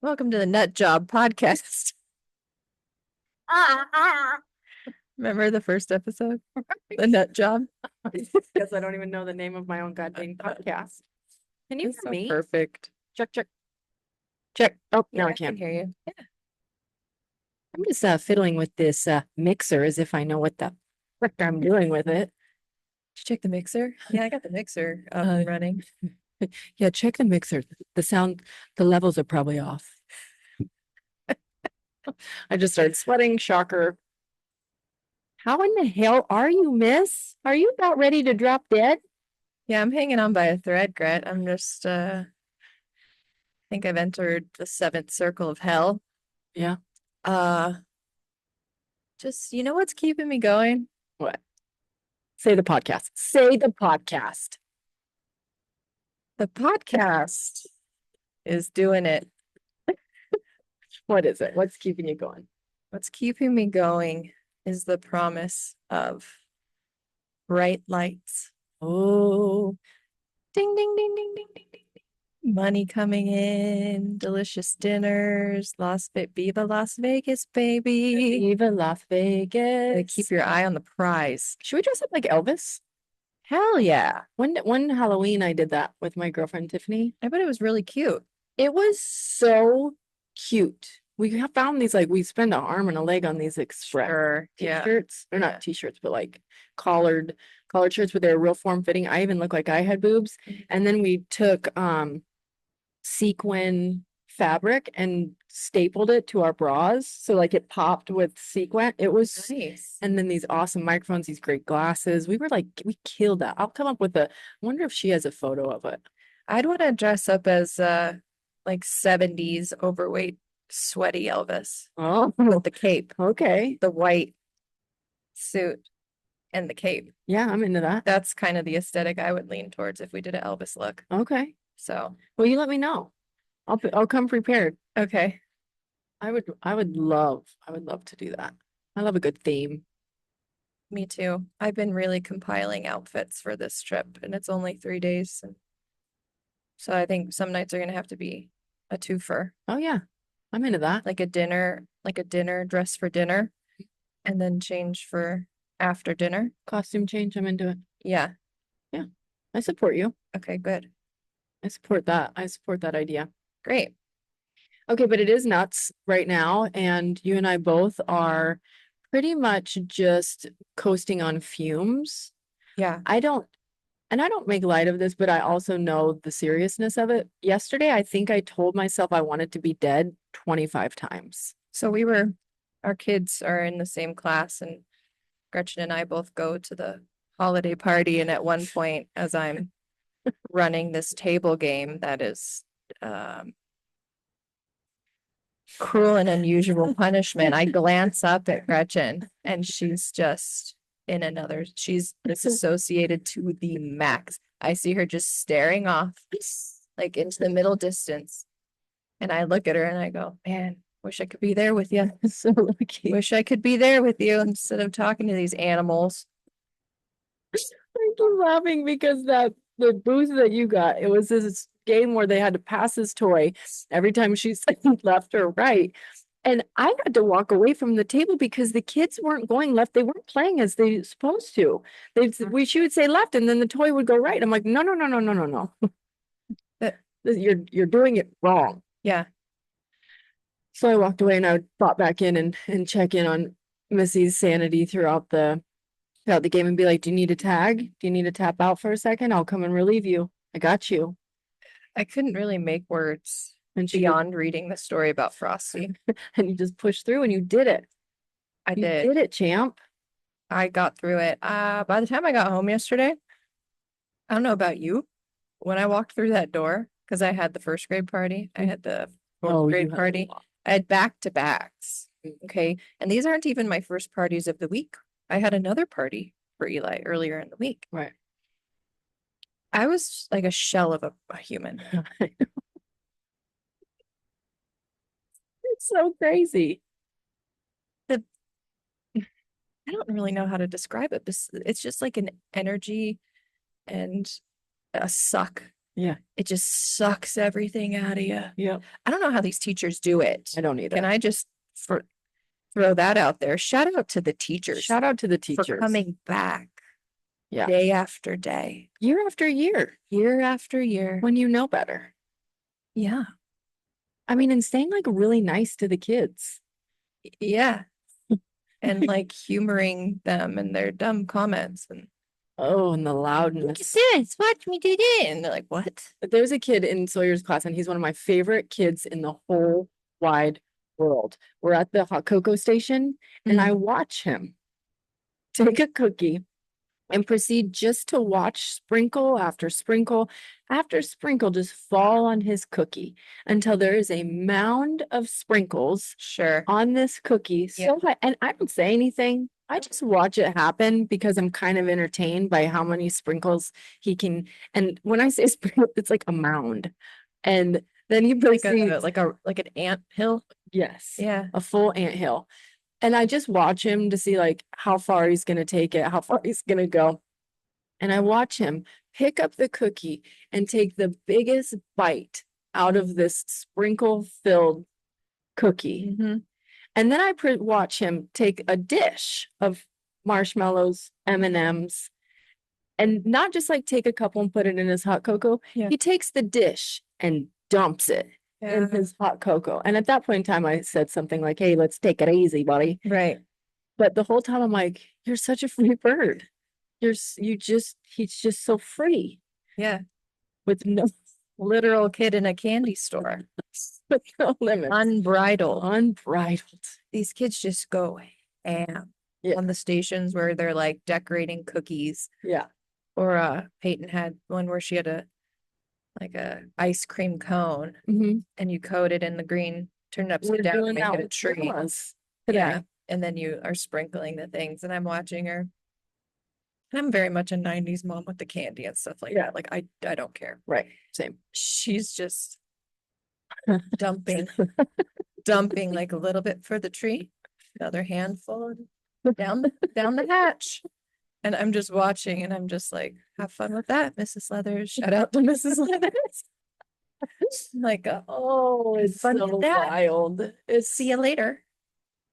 Welcome to the Nut Job podcast. Remember the first episode? The Nut Job? Guess I don't even know the name of my own goddamn podcast. Can you It's hear so me? perfect. Check, check. Check. Oh, now I can can. hear you. Yeah. I'm just fiddling with this mixer as if I know what the frick I'm doing with it. Did you check the mixer? Yeah, I got the mixer up and running. Yeah, check the mixer. The levels are probably off. I just started sweating. Shocker. How in the hell are you, miss? Are you about ready to drop dead? Yeah, I'm hanging on by a thread, Gret. I'm just I think I've entered the seventh circle of hell. Yeah. Just you know what's keeping me going? What? Say the podcast. Say the podcast. The podcast is doing it. What is it? What's keeping you going? What's keeping me going is the promise of bright lights. Oh, Ding, ding, ding, ding, ding, ding, ding, ding. Money coming in, delicious dinners, Viva Las Vegas, baby. Viva Las Vegas. Keep your eye on the prize. Should we dress up like Elvis? Hell yeah. One Halloween I did that with my girlfriend Tiffany. I bet it was really cute. It was so cute. We found these we spend an arm and a leg on these express t-shirts. They're not t-shirts, but collared shirts, but they're real form fitting. I even look like I had boobs. And then we took sequin fabric and stapled it to our bras. So it popped with sequin. It was nice. And then these awesome microphones, these great glasses. We we killed that. I'll come up with I wonder if she has a photo of it. I'd want to dress up as 70s overweight, sweaty Elvis. Oh, with the cape. Okay. The white suit and the cape. Yeah, I'm into that. That's kind of the aesthetic I would lean towards if we did an Elvis look. Okay. So, well, you let me know. I'll come prepared. Okay. I would love to do that. I love a good theme. Me too. I've been really compiling outfits for this trip, and it's only 3 days. So I think some nights are gonna have to be a twofer. Oh yeah, I'm into that. Like a dinner dress for dinner, and then change for after dinner. Costume change. I'm into it. Yeah. Yeah. I support you. Okay, good. I support that. I support that idea. Great. Okay, but it is nuts right now, and you and I both are pretty much just coasting on fumes. Yeah. I don't make light of this, but I also know the seriousness of it. Yesterday, I think I told myself I wanted to be dead 25 times. So our kids are in the same class, and Gretchen and I both go to the holiday party. And at one point, as I'm running this table game that is cruel and unusual punishment, I glance up at Gretchen, and she's just she's disassociated to the max. I see her just staring off into the middle distance. And I look at her and I go, man, wish I could be there with you. So lucky. Wish I could be there with you instead of talking to these animals. I keep laughing because the booth that you got, it was this game where they had to pass this toy every time she said left or right. And I had to walk away from the table because the kids weren't going left. They weren't playing as they supposed to. She would say left, and then the toy would go right. I'm like, no. You're doing it wrong. Yeah. So I walked away and I would pop back in and check in on Missy's sanity throughout the game and be like, do you need a tag? Do you need to tap out for a second? I'll come and relieve you. I got you. I couldn't really make words beyond reading the story about Frosty. And you just pushed through and you did it. You did it, champ. I got through it. By the time I got home yesterday, I don't know about you, when I walked through that door, because I had the first grade party, I had the fourth grade party, I had back-to-backs. Okay. And these aren't even my first parties of the week. I had another party for Eli earlier in the week. Right. I was like a shell of a human. It's so crazy. I don't really know how to describe it. It's just like an energy and a suck. Yeah. It just sucks everything out of you. Yeah. I don't know how these teachers do it. I don't either. Can I just throw that out there? Shout out to the teachers Shout out to the for teachers. coming back Yeah. day after day, Year after year, year after year. when you know better. Yeah. I mean, and staying like really nice to the kids. Yeah. And like humoring them and their dumb comments and Oh, and the look loudness. at this, watch me do this. And they're like, what? There's a kid in Sawyer's class, and he's one of my favorite kids in the whole wide world. We're at the hot cocoa station, and I watch him take a cookie and proceed just to watch sprinkle after sprinkle after sprinkle just fall on his cookie until there is a mound of sprinkles Sure. on this cookie. Yeah. So high, and I don't say anything. I just watch it happen because I'm kind of entertained by how many sprinkles he can. And when I say sprinkle, it's like a mound. And then he proceeds, Like an ant hill. yes, Yeah. a full anthill. And I just watch him to see like how far he's going to take it, how far he's going to go. And I watch him pick up the cookie and take the biggest bite out of this sprinkle filled cookie. Mm-hmm. And then I watch him take a dish of marshmallows, M&Ms, and not just like take a couple and put it in his hot cocoa. Yeah. He takes the dish and dumps it in his hot cocoa. And at that point in time, I said something like, hey, let's take it easy, buddy. Right. But the whole time I'm like, you're such a free bird. He's just so free Yeah. with no Literal kid in a candy store. with no limits. Unbridled. Unbridled. These kids just go ham Yeah. on the stations where they're like decorating cookies. Yeah. Or Peyton had one where she had a ice cream cone Mm-hmm. and you coat it in the green, turn it upside down, and make it a tree. Yeah. And then you are sprinkling the things, and I'm watching her. And I'm very much a 90s mom with the candy and stuff like Yeah. that. Like I don't care. Right. Same. She's just dumping like a little bit for the tree, another handful and down the hatch. And I'm just watching and I'm just like, have fun with that, Mrs. Leathers. Shout out to Mrs. Leathers. Like, Oh, it's fun so with that. wild. See you later.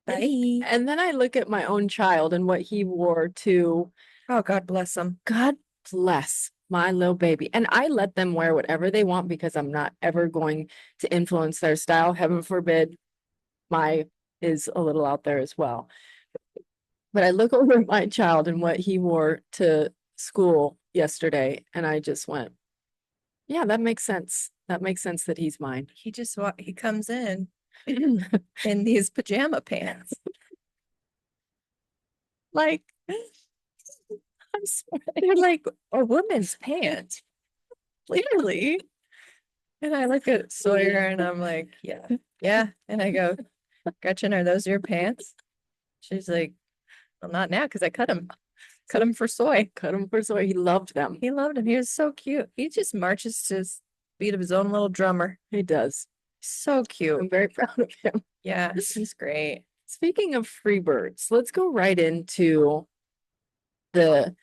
Bye. And then I look at my own child and what he wore to, Oh, God bless them. God bless my little baby. And I let them wear whatever they want because I'm not ever going to influence their style. Heaven forbid my is a little out there as well. But I look over at my child and what he wore to school yesterday, and I just went, yeah, that makes sense. That makes sense that he's mine. He comes in in these pajama pants. Like, I'm sorry, they're like a woman's pants. Clearly. And I look at Sawyer and I'm like, yeah. And I go, Gretchen, are those your pants? She's like, well, not now because I cut them. Cut them for Soy. Cut him for soy. He loved them. He loved him. He was so cute. He just marches to the beat of his own little drummer. He does. So cute. I'm very proud of him. Yeah, he's great. Speaking of free birds, let's go right into the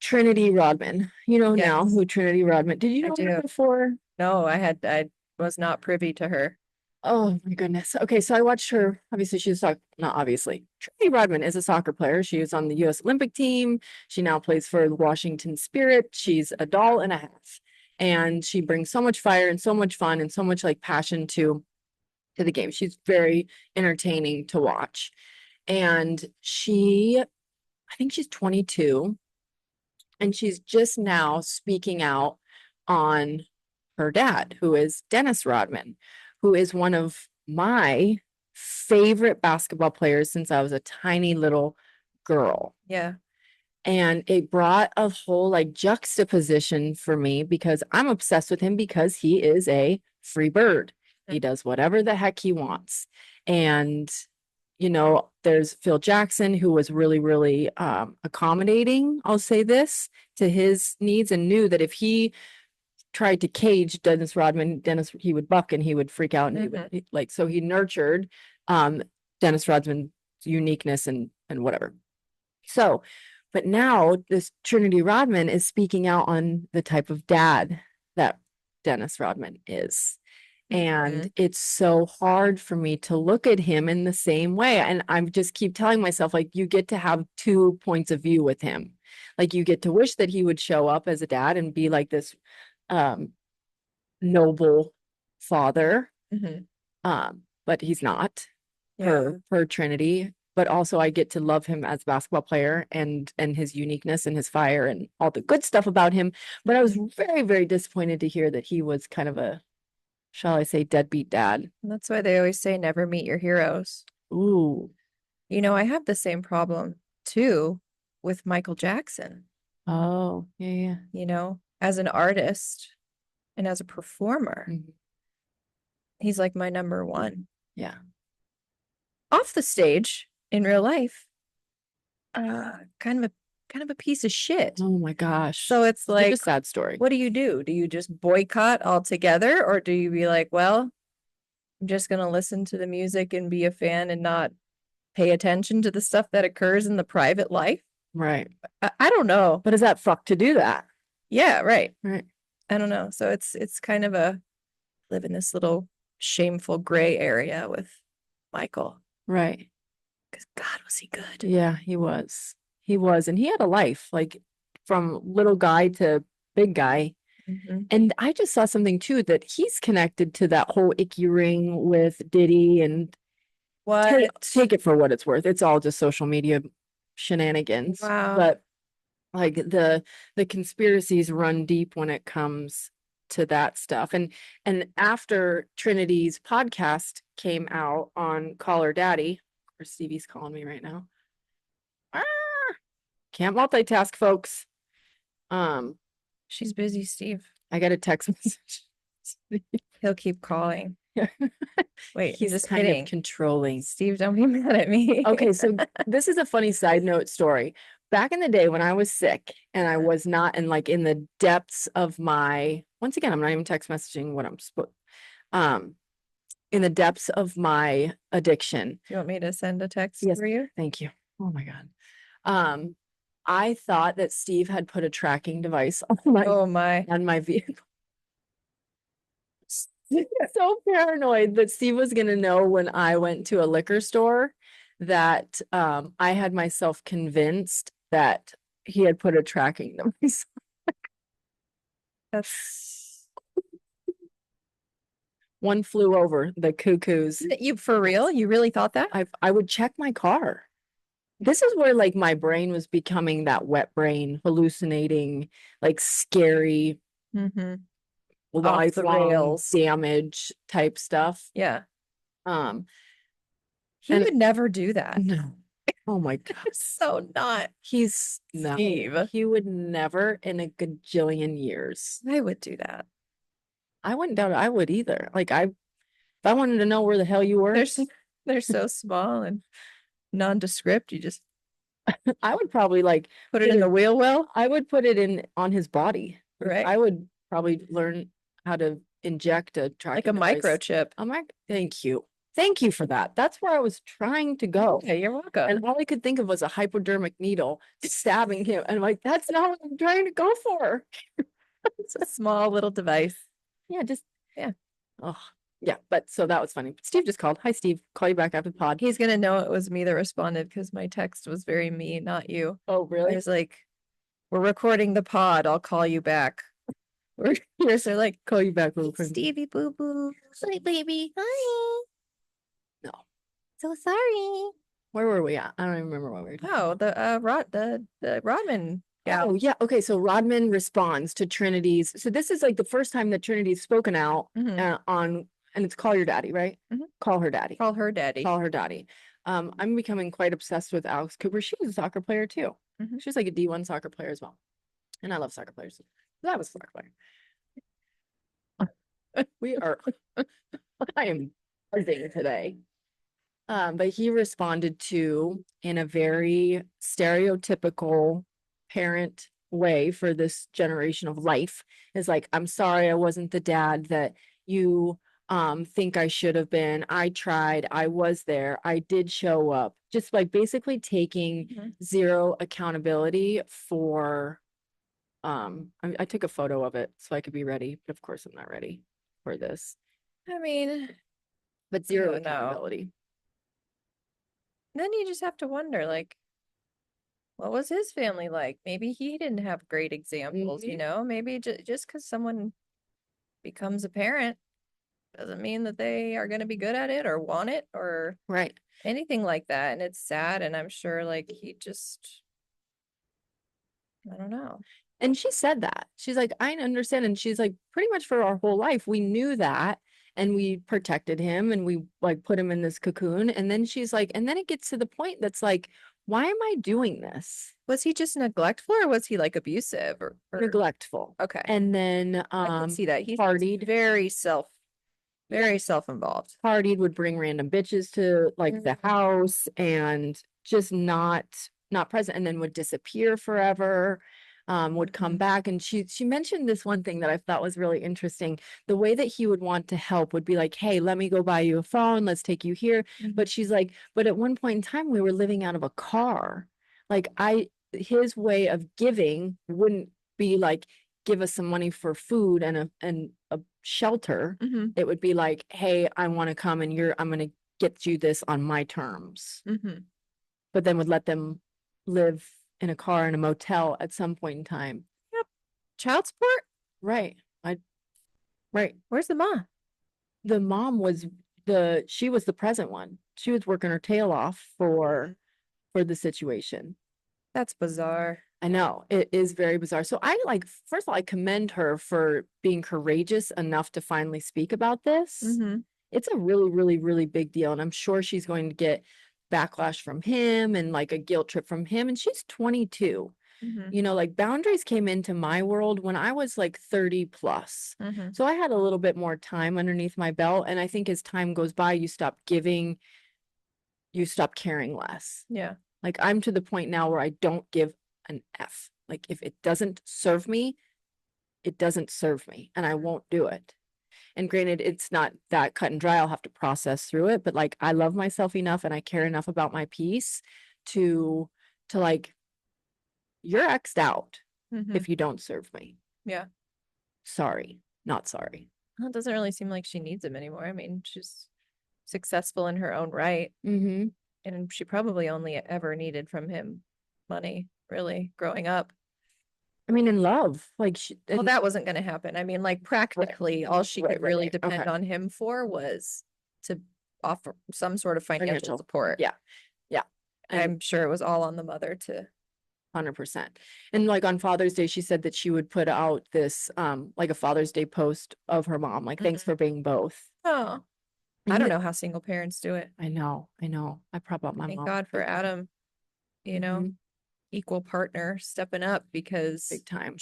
Trinity Rodman. You know now Yes. who Trinity Rodman. Did you I know her do. before? No, I was not privy to her. Oh my goodness. Okay, so I watched her. Obviously, she's not obviously. Trinity Rodman is a soccer player. She was on the US Olympic team. She now plays for the Washington Spirit. She's a doll and a half. And she brings so much fire and so much fun and so much like passion to the game. She's very entertaining to watch. And I think she's 22. And she's just now speaking out on her dad, who is Dennis Rodman, who is one of my favorite basketball players since I was a tiny little girl. Yeah. And it brought a whole like juxtaposition for me because I'm obsessed with him because he is a free bird. He does whatever the heck he wants. And, you know, there's Phil Jackson, who was really, really accommodating, I'll say this, to his needs and knew that if he tried to cage Dennis Rodman, he would buck and he would freak out. And he would like, so he nurtured Dennis Rodman's uniqueness and whatever. So But now this Trinity Rodman is speaking out on the type of dad that Dennis Rodman is. And it's so hard for me to look at him in the same way. And I just keep telling myself, like, you get to have two points of view with him. Like, you get to wish that he would show up as a dad and be like this noble father. But he's not per Trinity. But also I get to love him as a basketball player and his uniqueness and his fire and all the good stuff about him. But I was very, very disappointed to hear that he was kind of a, shall I say, deadbeat dad. That's why they always say never meet your heroes. Ooh. You know, I have the same problem too with Michael Jackson. Oh, yeah. You know, as an artist and as a performer, he's like my number one. Yeah. Off the stage in real life, kind of a piece of shit. Oh my gosh. So it's like a sad story. What do? Do you just boycott altogether, or do you be like, well, I'm just gonna listen to the music and be a fan and not pay attention to the stuff that occurs in the private life? Right. I don't know. But is that fuck to do that? Yeah, right. Right. I don't know. So it's kind of a live in this little shameful gray area with Michael. Right. Because God, was he good? Yeah, he was. He was. And he had a life, like from little guy to big guy. And I just saw something too, that he's connected to that whole icky ring with Diddy and take it for what it's worth. It's all just social media shenanigans. Wow. But like the conspiracies run deep when it comes to that stuff. And after Trinity's podcast came out on Call Her Daddy, or Stevie's calling me right now. Can't multitask, folks. She's busy, Steve. I got a text message. He'll keep calling. Wait, he's just kind kidding. of controlling. Steve, don't be mad at me. Okay, so this is a funny side note story. Back in the day when I was sick and I was not in the depths of my, once again, I'm not even text messaging what I'm supposed, in the depths of my addiction. Do you want me to send a text Yes, for you? Thank you. Oh my God. I thought that Steve had put a tracking device on my vehicle. So paranoid that Steve was gonna know when I went to a liquor store that I had myself convinced that he had put a tracking device. That's one flew over the cuckoos. You for real? You really thought that? I would check my car. This is where like my brain was becoming that wet brain, hallucinating, like scary, lifelong damage type stuff. Yeah. He and would never do that. No. Oh my God. So not. He's Steve. No, he would never in a gajillion years. I would do that. I wouldn't doubt it. I would either. Like if I wanted to know where the hell you were. They're so small and nondescript. You just I would probably like put it in the wheel well. I would put it on his body. Right. I would probably learn how to inject a tracking device. Microchip. Thank you. Thank you for that. That's where I was trying to go. Okay, you're welcome. And all I could think of was a hypodermic needle stabbing him. And I'm like, that's not what I'm trying to go for. It's a small little device. Yeah, Oh, yeah. But so that was funny. Steve just called. Hi, Steve. Call you back after the pod. He's gonna know it was me that responded because my text was very me, not you. Oh, really? I was like, we're recording the pod. I'll call you back. They're like, call you back real quick. Stevie boo boo. Hi, baby. Hi. No. So sorry. Where were we at? I don't even remember what we were talking about. The Rodman. Yeah. Oh, yeah. Okay. So Rodman responds to Trinity's. So this is like the first time that Trinity's spoken out on, and it's Call Your Daddy, right? Call Her Daddy. Call Her Daddy. Call Her Daddy. I'm becoming quite obsessed with Alex Cooper. She was a soccer player too. She was like a D1 soccer player as well. And I love soccer players. That was a soccer player. I am buzzing today. But he responded to in a very stereotypical parent way for this generation of life is like, I'm sorry I wasn't the dad that you think I should have been. I tried. I was there. I did show up. Just like basically taking Mhm. zero accountability for, I took a photo of it so I could be ready, but of course I'm not ready for this, I mean, but zero don't know. accountability. Then you just have to wonder, like, what was his family like? Maybe he didn't have great examples, you Mhm. know? Maybe just because someone becomes a parent doesn't mean that they are going to be good at it or want it or Right. anything like that. And it's sad. And I'm sure, like, he just, I don't know. And she said that. She's like, I understand. And she's like, pretty much for our whole life, we knew that and we protected him and we like put him in this cocoon. And then she's like, and then it gets to the point that's like, why am I doing this? Was he just neglectful or was he like abusive or Neglectful. okay. And then I can see that. He's partied. very self-involved. Partied, would bring random bitches to like the house and just not present, and then would disappear forever. Would come back, and she mentioned this one thing that I thought was really interesting. The way that he would want to help would be like, hey, let me go buy you a phone, let's take you here. But she's like, but at one point in time we were living out of a car. Like his way of giving wouldn't be like, give us some money for food and a shelter. Mhm. It would be like, hey, I want to come and I'm going to get you this on my terms. Mhm. But then would let them live in a car in a motel at some point in time. Yep. Child support? Right. Right. Where's the mom? The mom was she was the present one. She was working her tail off for the situation. That's bizarre. I know it is very bizarre. So I like, first of all, I commend her for being courageous enough to finally speak about this. Mhm. It's a really, really, really big deal. And I'm sure she's going to get backlash from him and like a guilt trip from him. And she's 22. Mhm. You know, like boundaries came into my world when I was like 30 plus. Mhm. So I had a little bit more time underneath my belt. And I think as time goes by, you stop giving, you stop caring less. Yeah. Like I'm to the point now where I don't give an F. Like if it doesn't serve me, it doesn't serve me and I won't do it. And granted, it's not that cut and dry. I'll have to process through it, but like I love myself enough and I care enough about my peace to like, you're X'd out Mhm. if you don't serve me. Yeah. Sorry, not sorry. Well, it doesn't really seem like she needs him anymore. I mean, she's successful in her own right. Mm-hmm. And she probably only ever needed from him money, really, growing up. I mean, in love, like Well, that wasn't going to happen. I mean, like practically, all she could really right. depend Okay. on him for was to offer some sort of financial Financial. support. Yeah. Yeah. And I'm sure it was all on the mother to 100%. And like on Father's Day, she said that she would put out this like a Father's Day post of her mom, like, thanks for being both. Oh, I don't know how single parents do it. I know. I prop up my Thank mom. God for Adam, you know, Mhm. equal partner stepping up because Big time.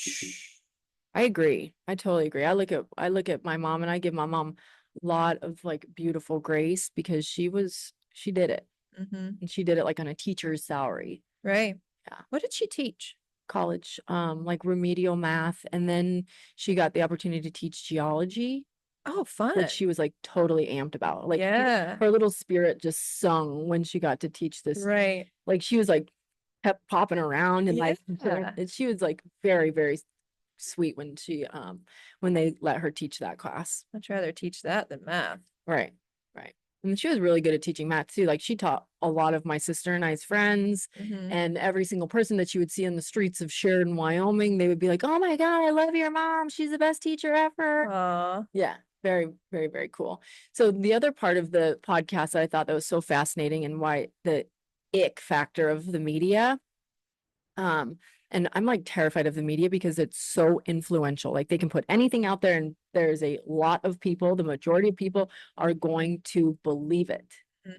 I agree. I totally agree. I look at my mom and I give my mom a lot of like beautiful grace because she did it. Mhm. And she did it like on a teacher's salary. Right. Yeah. What did she teach? College, like remedial math. And then she got the opportunity to teach geology, Oh, fun. which she was like totally amped about. Like Yeah. her little spirit just sung when she got to teach this. Right. Like she was like kept popping around and like Yeah. and she was like very, very sweet when they let her teach that class. Much rather teach that than math. Right. Right. And she was really good at teaching math too. Like she taught a lot of my sister and I's friends, Mhm. and every single person that you would see in the streets of Sheridan, Wyoming, they would be like, "Oh my God, I love your mom. She's the best teacher ever." Aw. Yeah, very, very, very cool. So the other part of the podcast that I thought that was so fascinating and why the ick factor of the media, and I'm like terrified of the media because it's so influential. Like they can put anything out there and there's a lot of people, the majority of people are going to believe it. Mm.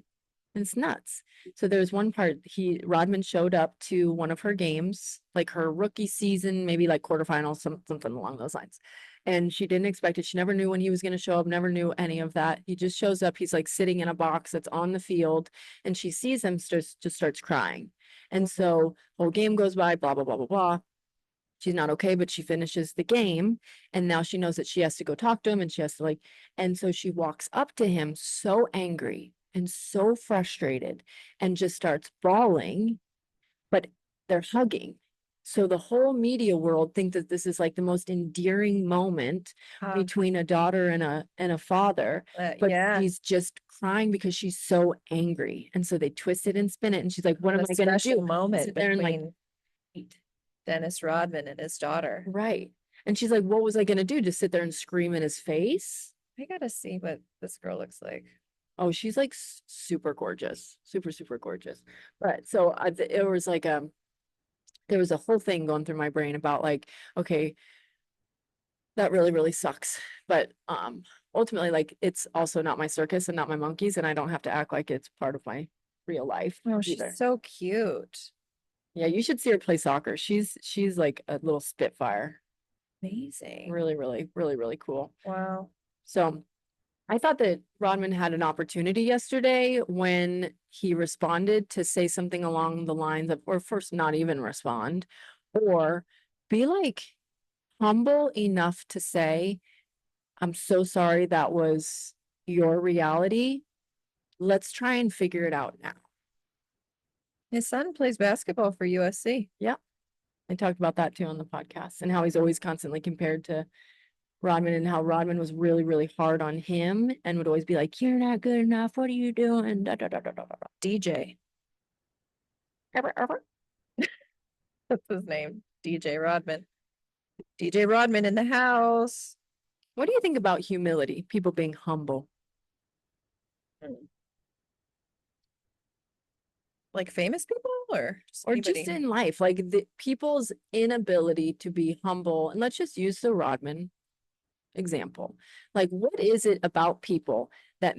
It's nuts. So there's one part, Rodman showed up to one of her games, like her rookie season, maybe like quarterfinals, something along those lines. And she didn't expect it. She never knew when he was going to show up, never knew any of that. He just shows up. He's like sitting in a box that's on the field and she sees him, just starts crying. And so whole game goes by, blah, blah, blah, blah, blah. she's not okay, but she finishes the game. And now she knows that she has to go talk to him and she has to like, and so she walks up to him so angry and so frustrated and just starts bawling, but they're hugging. So the whole media world think that this is like the most endearing moment between a daughter and a father, but yeah, she's just crying because she's so angry. And so they twist it and spin it, and she's like, "What am I gonna special do?" moment Sit there and like, between Dennis Rodman and his daughter. right. And she's like, "What was I gonna do? Just sit there and scream in his face?" I gotta see what this girl looks like. Oh, she's like super gorgeous, super, super gorgeous. But so it was like, there was a whole thing going through my brain about like, okay, that really, really sucks. But ultimately, like, it's also not my circus and not my monkeys, and I don't have to act like it's part of my real life Oh, either. she's so cute. Yeah, you should see her play soccer. She's like a little spitfire. Amazing. Really, really, really, really cool. Wow. So I thought that Rodman had an opportunity yesterday when he responded to say something along the lines of, or first not even respond, or be like humble enough to say, "I'm so sorry that was your reality. Let's try and figure it out now." His son plays basketball for USC. Yeah. I talked about that too on the podcast and how he's always constantly compared to Rodman and how Rodman was really, really hard on him and would always be like, "You're not good enough. What are you doing?" Da, da, da, da, da, da. DJ. Ever. That's his name. DJ Rodman. DJ Rodman in the house. What do you think about humility? People being humble. Like famous people or Or just anybody? in life, like the people's inability to be humble. And let's just use the Rodman example. Like, what is it about people that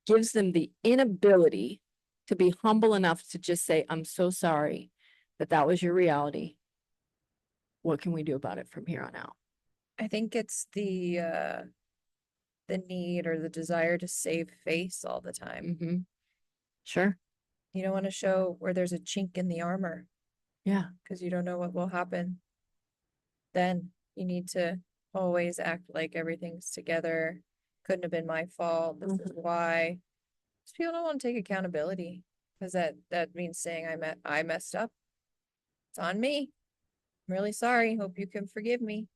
gives them the inability to be humble enough to just say, "I'm so sorry that that was your reality. What can we do about it from here on out?" I think it's the need or the desire to save face all the time. Mm-hmm. Sure. You don't want to show where there's a chink in the armor Yeah. because you don't know what will happen. Then you need to always act like everything's together. Couldn't have been my fault. This is why. Just people don't want to take accountability because that means saying I messed up. It's on me. I'm really sorry. Hope you can forgive me.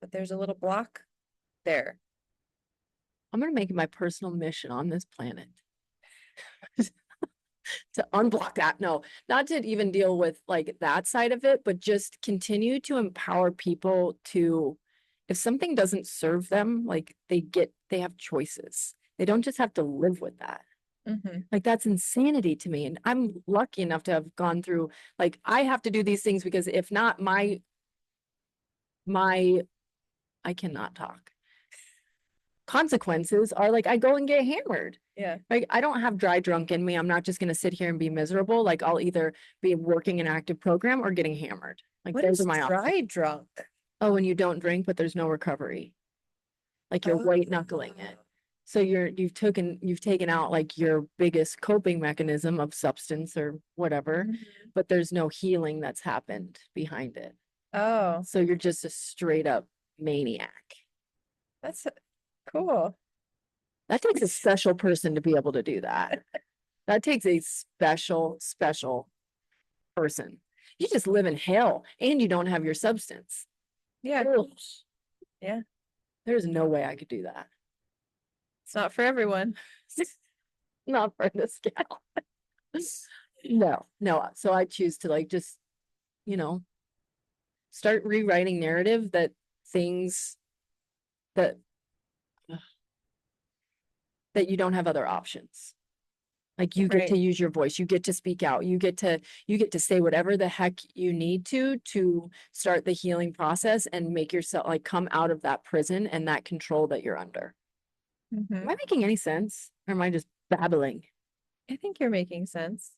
But there's a little block there. I'm going to make it my personal mission on this planet to unblock that. No, not to even deal with like that side of it, but just continue to empower people to, if something doesn't serve them, like they have choices. They don't just have to live with that. Mm-hmm. Like that's insanity to me. And I'm lucky enough to have gone through, like, I have to do these things because if not, I cannot talk. Consequences are like I go and get hammered. Yeah. Like I don't have dry drunk in me. I'm not just gonna sit here and be miserable. Like I'll either be working an active program or getting hammered. Like What those is are my options. dry drunk? Oh, and you don't drink, but there's no recovery. Like you're white knuckling it. So you've taken out like your biggest coping mechanism of substance or whatever, Mhm. but there's no healing that's happened behind it. Oh, So you're just a straight up maniac. that's cool. That takes a special person to be able to do that. That takes a special, special person. You just live in hell and you don't have your substance. Yeah. Ugh. Yeah. There's no way I could do that. It's not for everyone. Not for this gal. No. So I choose to like just, you know, start rewriting narrative that things that that you don't have other options. Like you get to Right. use your voice, you get to speak out, you get to say whatever the heck you need to start the healing process and make yourself like come out of that prison and that control that you're under. Mhm. Am I making any sense? Or am I just babbling? I think you're making sense.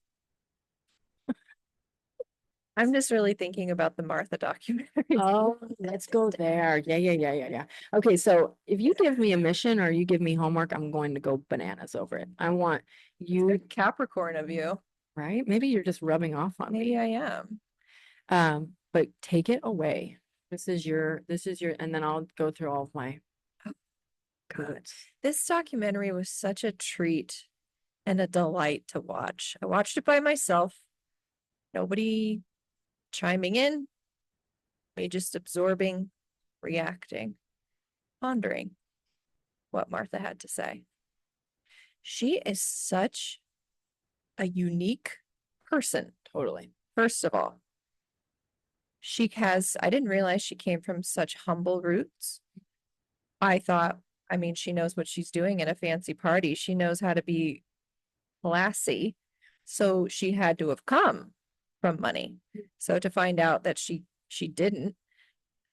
I'm just really thinking about the Martha documentary. Oh, let's go there. Yeah. Okay, so if you give me a mission or you give me homework, I'm going to go bananas over it. I want you, Capricorn of you. right? Maybe you're just rubbing off on Maybe me. I am. but take it away. This is your, and then I'll go through all of my. God. This documentary was such a treat and a delight to watch. I watched it by myself. Nobody chiming in, me just absorbing, reacting, pondering what Martha had to say. She is such a unique person. Totally. First of all, I didn't realize she came from such humble roots. I thought, I mean, she knows what she's doing in a fancy party. She knows how to be classy. So she had to have come from money. So to find out that she didn't,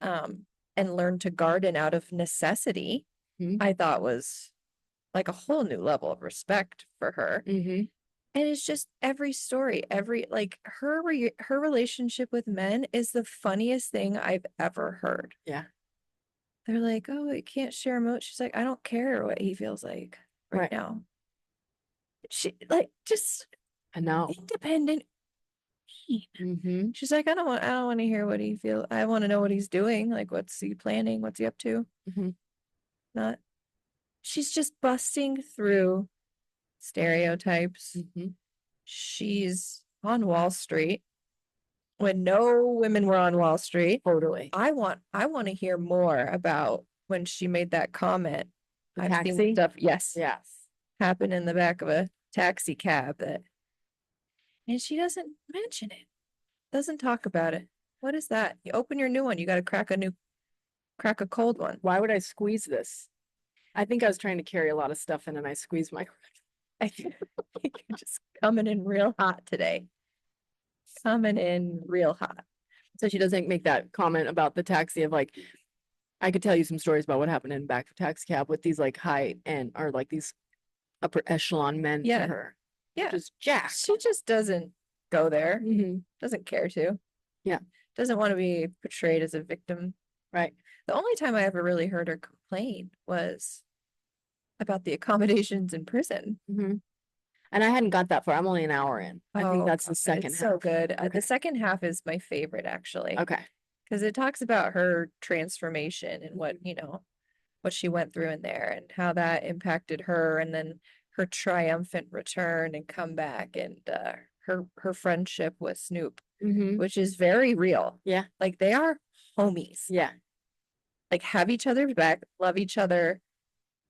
and learn to garden out of necessity, I thought was like a whole new level of respect for her. And it's just every story, like her relationship with men is the funniest thing I've ever heard. Yeah. They're like, oh, I can't share emotions. She's like, I don't care what he feels like right now. She like just I know. independent. She's like, I don't want to hear what he feels. I want to know what he's doing. Like, what's he planning? What's he up to? Not. She's just busting through stereotypes. She's on Wall Street when no women were on Wall Street. Totally. I want to hear more about when she made that comment. I've seen stuff, yes, happen in the back of a taxi cab and she doesn't mention it, doesn't talk about it. What is that? You open your new one, you got to crack a cold one. Why would I squeeze this? I think I was trying to carry a lot of stuff in and I squeezed my. I think you're just coming in real hot today. Coming in real hot. So she doesn't make that comment about the taxi of like, I could tell you some stories about what happened in the back of a taxi cab with these like high end or like these upper echelon men to her. Yeah. Just jacked. She just doesn't go there. Doesn't care to. Yeah. Doesn't want to be portrayed as a victim. Right. The only time I ever really heard her complain was about the accommodations in prison. And I hadn't got that far. I'm only an hour in. I think that's the second half. So good. The second half is my favorite, actually. Okay. Because it talks about her transformation and what she went through in there and how that impacted her, and then her triumphant return and comeback, and her friendship with Snoop, which is very real. Yeah. Like they are homies. Yeah. Like have each other's back, love each other.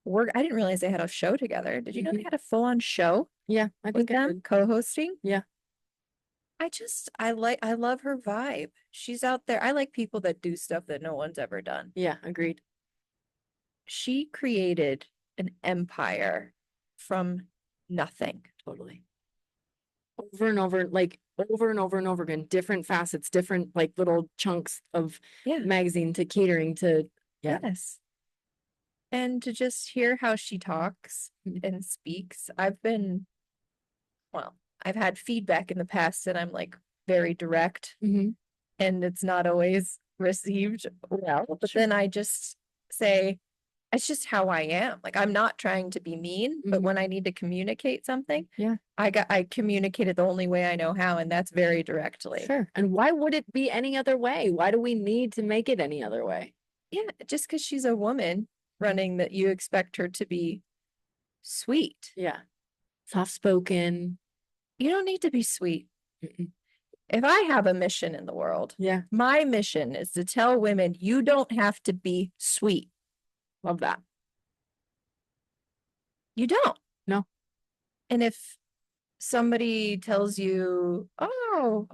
I didn't realize they had a show together. Did you know they had a full-on show? Yeah, I think with them co-hosting. Yeah. I love her vibe. She's out there. I like people that do stuff that no one's ever done. Yeah, agreed. She created an empire from nothing. Totally. Over and over, like over and over and over again, different facets, different like little chunks of magazine to catering to. Yes. And to just hear how she talks and speaks. I've had feedback in the past and I'm like very direct and it's not always received well. But then I just say, it's just how I am. Like I'm not trying to be mean, but when I need to communicate something, I communicate it the only way I know how, and that's very directly. Sure. And why would it be any other way? Why do we need to make it any other way? Yeah, just because she's a woman running that you expect her to be sweet. Yeah. Soft spoken. You don't need to be sweet. If I have a mission in the world, my mission is to tell women you don't have to be sweet. Love that. You don't. No. And if somebody tells you, oh,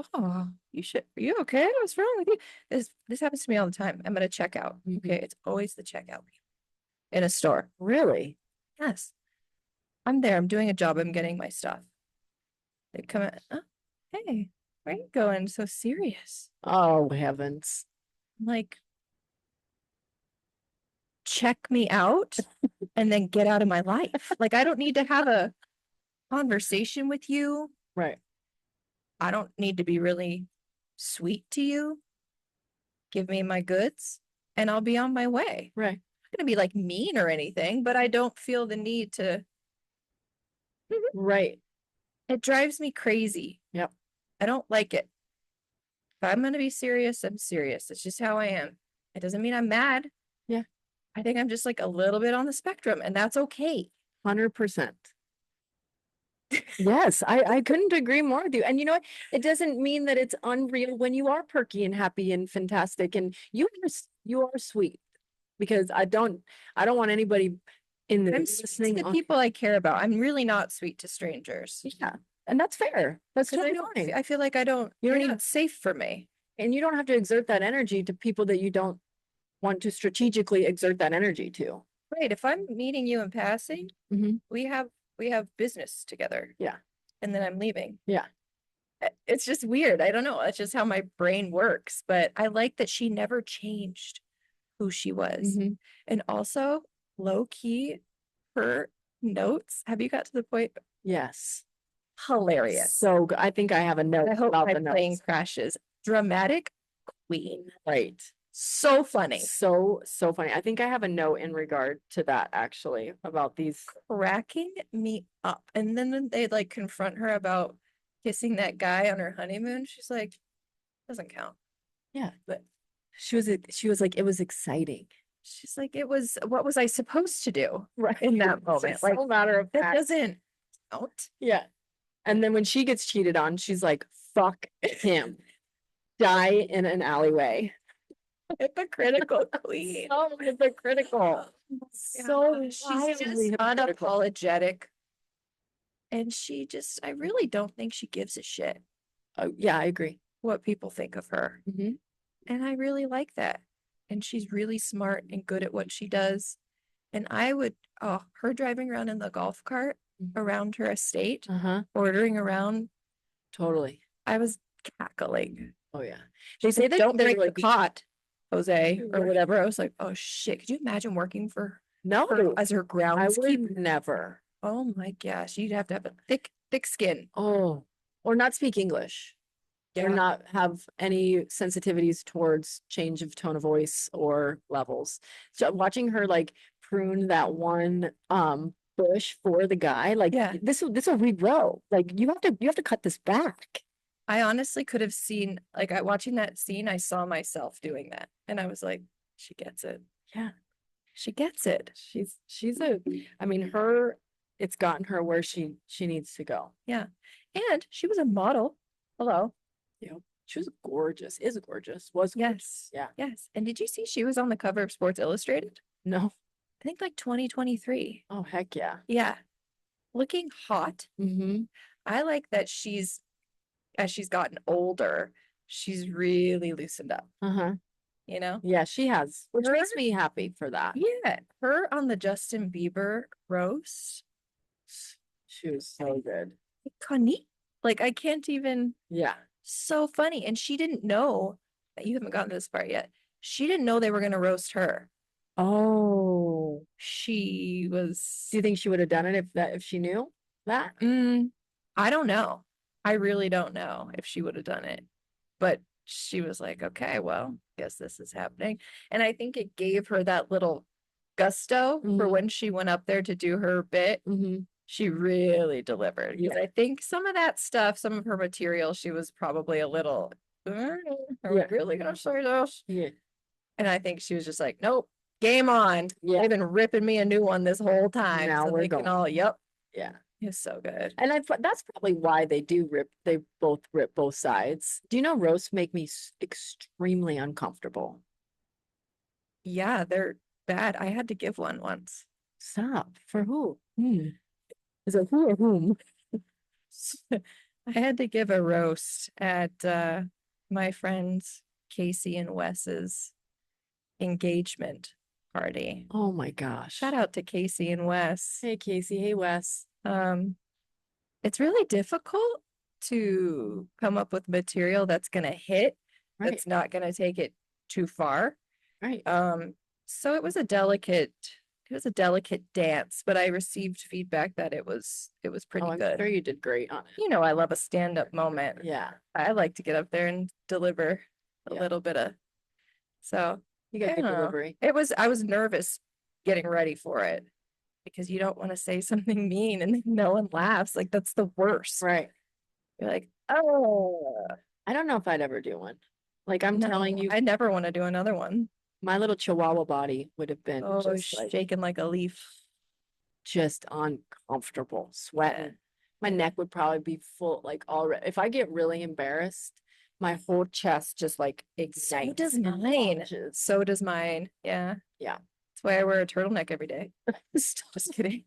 you should, are you okay? What's wrong with you? This happens to me all the time. I'm gonna check out. Okay, it's always the checkout in a store. Really? Yes. I'm there. I'm doing a job. I'm getting my stuff. They come in. Oh, hey, where are you going? So serious. Oh, heavens. I'm like, check me out and then get out of my life. Like, I don't need to have a conversation with you. Right. I don't need to be really sweet to you. Give me my goods and I'll be on my way. Right. I'm going to be like mean or anything, but I don't feel the need to. Right. It drives me crazy. Yep. I don't like it. If I'm gonna be serious, I'm serious. It's just how I am. It doesn't mean I'm mad. Yeah. I think I'm just like a little bit on the spectrum, and that's okay. 100%. Yes, I couldn't agree more with you. And you know what? It doesn't mean that it's unreal when you are perky and happy and fantastic and you are sweet because I don't want anybody in the I'm sweet to listening the on. people I care about. I'm really not sweet to strangers. Yeah, and that's fair. That's 'Cause I totally don't, fine. I feel like I don't, You don't you're need- not safe for me. And you don't have to exert that energy to people that you don't want to strategically exert that energy to. Right. If I'm meeting you in passing, Mhm. we have business together. Yeah. And then I'm leaving. Yeah. It's just weird. I don't know. That's just how my brain works. But I like that she never changed who she was. Mhm. And also, low key, her notes. Have you got to the point? Yes. Hilarious. So I think I have a note I hope about my the plane notes. crashes. Dramatic queen. Right. So funny. So funny. I think I have a note in regard to that actually about these. Cracking me up. And then when they like confront her about kissing that guy on her honeymoon, she's like, doesn't count. Yeah, but she was like, it was exciting. She's like, it was, what was I supposed to do Right. in that It's moment? just Like, so matter of that fact. doesn't count. Yeah. And then when she gets cheated on, she's like, fuck him. Die in an alleyway. Hypocritical queen. So hypocritical. So She's wildly just hypocritical. unapologetic. And she just, I really don't think she gives a shit Yeah, I agree. what people think of her. Mhm. And I really like that. And she's really smart and good at what she does. And I would, oh, her driving around in the golf cart Mhm. around her estate, Uh-huh. ordering around, Totally. I was cackling. Oh yeah. They She's say like, they don't don't drink drink the the pot, Jose, or Right. whatever. I was like, oh shit, could you imagine working for No, her as her I groundskeeper? would never. Oh my gosh, you'd have to have a thick skin. Oh, or not speak English. Or Yeah. not have any sensitivities towards change of tone of voice or levels. So watching her like prune that one bush for the guy, like Yeah. this will regrow. Like you have to cut this back. I honestly could have seen, like, watching that scene, I saw myself doing that. And I was like, she gets it. Yeah. She gets it. I mean, it's gotten her where she needs to go. Yeah. And she was a model. Hello. Yeah. She was gorgeous, is gorgeous, was gorgeous. Yes. Yeah. Yes. And did you see she was on the cover of Sports Illustrated? No. I think like 2023. Oh, heck yeah. Yeah. Looking hot. Mm-hmm. I like that as she's gotten older, she's really loosened up, Uh-huh. you know? Yeah, she has, which Her- makes me happy for that. Yeah. Her on the Justin Bieber roast. She was so good. Connie. Like, I can't even, Yeah. so funny. And she didn't know that, you haven't gotten to this part yet. She didn't know they were going to roast her. Oh. She was, Do you think she would have done it if she knew that? I don't know. I really don't know if she would have done it. But she was like, okay, well, guess this is happening. And I think it gave her that little gusto for Mhm. when she went up there to do her bit. Mm-hmm. She really delivered. Because Yeah. I think some of that stuff, some of her material, she was probably a little, are we Yeah. really gonna say this? Yeah. And I think she was just like, nope, game on. Yeah. They've been ripping me a new one this whole time. Now so we're they can going. all, yep. Yeah. It's so good. And that's probably why they both rip both sides. Do you know roasts make me extremely uncomfortable? Yeah, they're bad. I had to give one once. Stop. For who? Is it who or whom? I had to give a roast at my friends Casey and Wes's engagement party. Oh my gosh. Shout out to Casey and Wes. Hey Casey, hey Wes. It's really difficult to come up with material that's gonna hit, Right. that's not gonna take it too far. Right. So it was a delicate dance, but I received feedback that it was pretty Oh, I'm good. sure you did great on it. You know, I love a stand-up moment. Yeah. I like to get up there and deliver a Yeah. little bit of, so You got I good don't know. delivery. I was nervous getting ready for it because you don't want to say something mean and then no one laughs. Like that's the worst. Right. You're like, oh, I don't know if I'd ever do one. Like I'm telling No, you, I never want to do another one. my little chihuahua body would have been Oh, just like shaking like a leaf. just uncomfortable, Yeah. sweating. My neck would probably be full, like already. If I get really embarrassed, my whole chest just like So ignites. does and mine. launches. So does mine. Yeah. Yeah. That's why I wear a turtleneck every day. Just kidding.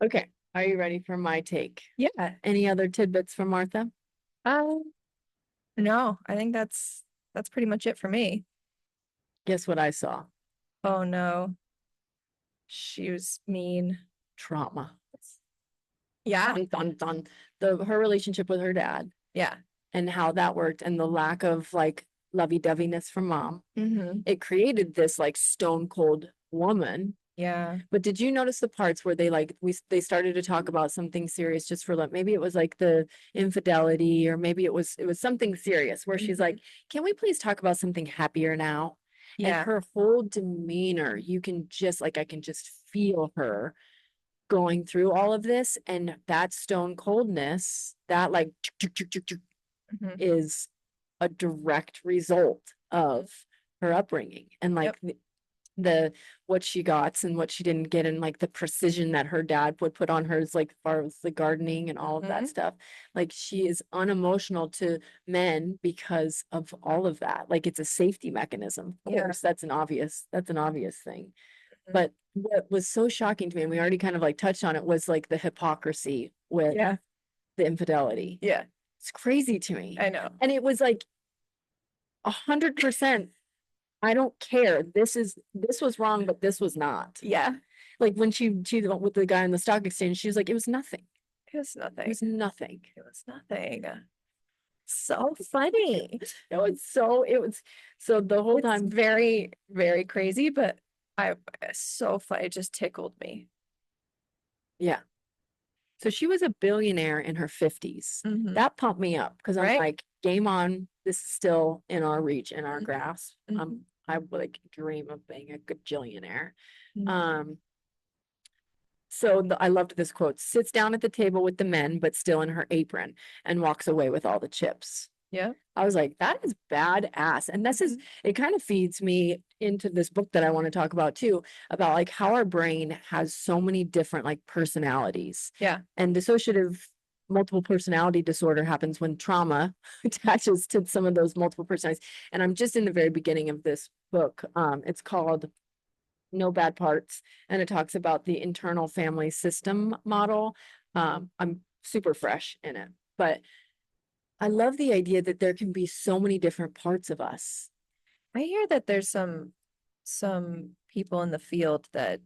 Okay. Are you ready for my take? Yeah. Any other tidbits from Martha? Um, no, I think that's pretty much it for me. Guess what I saw? Oh no. She was mean. Trauma. Yeah. Dun, dun, dun. Her relationship with her dad Yeah. and how that worked and the lack of like lovey-doveyness from mom. Mm-hmm. It created this like stone cold woman. Yeah. But did you notice the parts where they started to talk about something serious just for like maybe it was like the infidelity or maybe it was something serious where she's like, can we please talk about something happier now? And Yeah. her whole demeanor, you can just like I can just feel her going through all of this and that stone coldness, that like Mhm. is a direct result of her upbringing and like Yep. the what she got and what she didn't get and like the precision that her dad would put on hers like as far as the gardening and all of that Mhm. stuff like she is unemotional to men because of all of that like it's a safety mechanism of Yeah. course that's an obvious thing Mhm. but what was so shocking to me and we already kind of like touched on it was like the hypocrisy with Yeah. the infidelity. Yeah. It's crazy to me. I know. And it was like 100%. I don't care. This was wrong, but this was not. Yeah. Like when she cheated with the guy on the stock exchange, she was like, it was nothing. It was It nothing. was nothing. It was nothing. So funny. So the whole It's time. very, very crazy, but I so funny. It just tickled me. Yeah. So she was a billionaire in her 50s. Mhm. That pumped me up because I'm Right? like, game on. This is still in our reach, in our Mhm. grasp. Mhm. I would like dream of being a gajillionaire. Mhm. I loved this quote, sits down at the table with the men, but still in her apron and walks away with all the chips. Yeah. I was like, that is badass. And this is, Mhm. it kind of feeds me into this book that I want to talk about too, about like how our brain has so many different like personalities. Yeah. And dissociative multiple personality disorder happens when trauma attaches to some of those multiple personalities. And I'm just in the very beginning of this book. It's called No Bad Parts, and it talks about the internal family system model. I'm super fresh in it, but I love the idea that there can be so many different parts of us. I hear that there's some people in the field that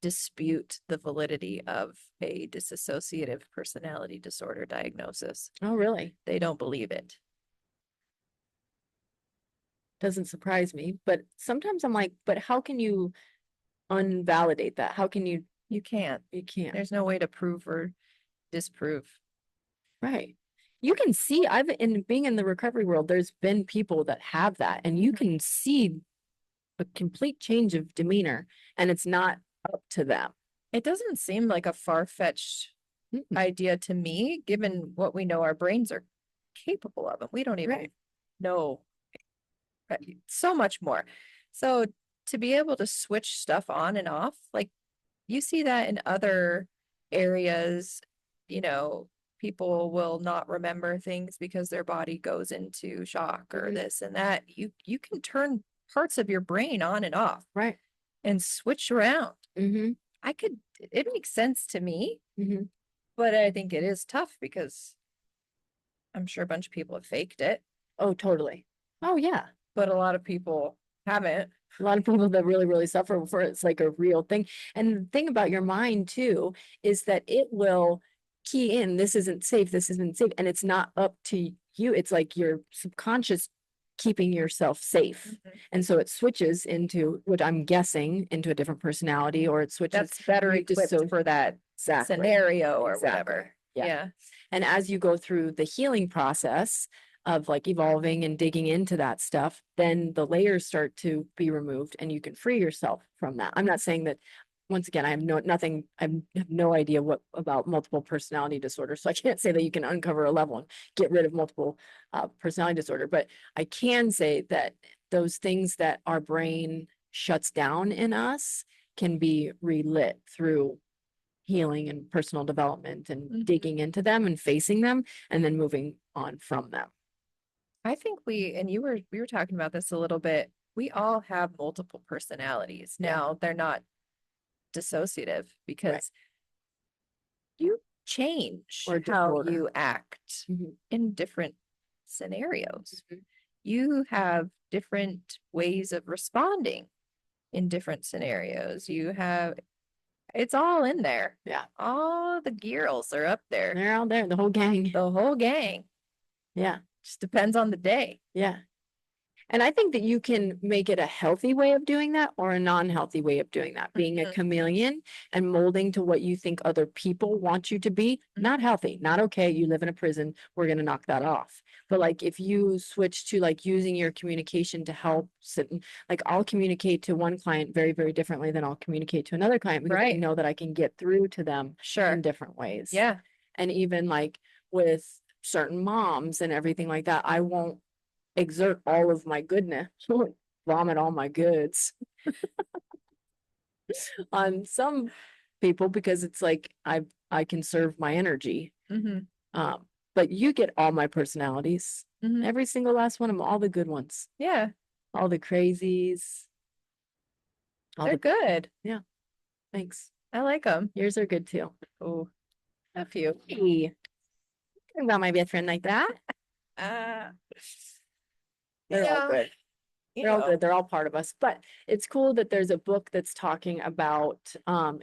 dispute the validity of a dissociative personality disorder diagnosis. Oh, really? They don't believe it. Doesn't surprise me, but sometimes I'm like, but how can you unvalidate that? How can you? You can't. You can't. There's no way to prove or disprove. Right. You can see, I've in being in the recovery world, there's been people that have that, and you can see a complete change of demeanor, and it's not up to them. It doesn't seem like a far-fetched Mm-mm. idea to me, given what we know our brains are capable of, and we don't even Right. know so much more. So to be able to switch stuff on and off, like you see that in other areas, you know, people will not remember things because their body goes into shock or Mhm. this and that. You can turn parts of your brain on and off Right. and switch around. Mm-hmm. It makes sense to me, Mm-hmm. but I think it is tough because I'm sure a bunch of people have faked it, Oh, totally. Oh, yeah. but a lot of people haven't. A lot of people that really, really suffer for it's like a real thing. And the thing about your mind too is that it will key in, this isn't safe, this isn't safe. And it's not up to you. It's like your subconscious keeping yourself safe. Mhm. And so it switches into what I'm guessing into a different personality, or it switches. That's better you just equipped for that Exactly. scenario or Exactly. whatever. Yeah. Yeah. And as you go through the healing process of like evolving and digging into that stuff, then the layers start to be removed and you can free yourself from that. I'm not saying that once again, I have no idea what about multiple personality disorder. So I can't say that you can uncover a level and get rid of multiple personality disorder. But I can say that those things that our brain shuts down in us can be relit through healing and personal development and Mhm. digging into them and facing them and then moving on from them. I think we were talking about this a little bit. We all have multiple personalities. Yeah. Now, they're not dissociative Right. because you change Or how disorder. you act Mhm. in different scenarios. Mhm. You have different ways of responding in different scenarios. It's all in there. Yeah. All the girls are up there. They're out there, the whole gang. The whole gang. Yeah. Just depends on the day. Yeah. And I think that you can make it a healthy way of doing that or a non-healthy way of doing that. Being a Mhm. chameleon and molding to what you think other people want you to be, not healthy, not okay. You live in a prison, we're going to knock that off. But like if you switch to like using your communication to help sit, like I'll communicate to one client very, very differently than I'll communicate to another client because I Right. know that I can get through to them Sure. in different ways. Yeah. And even like with certain moms and everything like that, I won't exert all of my goodness, vomit all my goods on some people because it's like I conserve my energy. Hmm. But you get all my personalities, Hmm. every single last one of them, all the good ones, Yeah. all the crazies, all They're the good. yeah. Thanks. I like them. Yours are good too. Oh, a few. Hey, think about my best friend like that. Uh, They're all good. They're all good. They're all part of us. But it's cool that there's a book that's talking about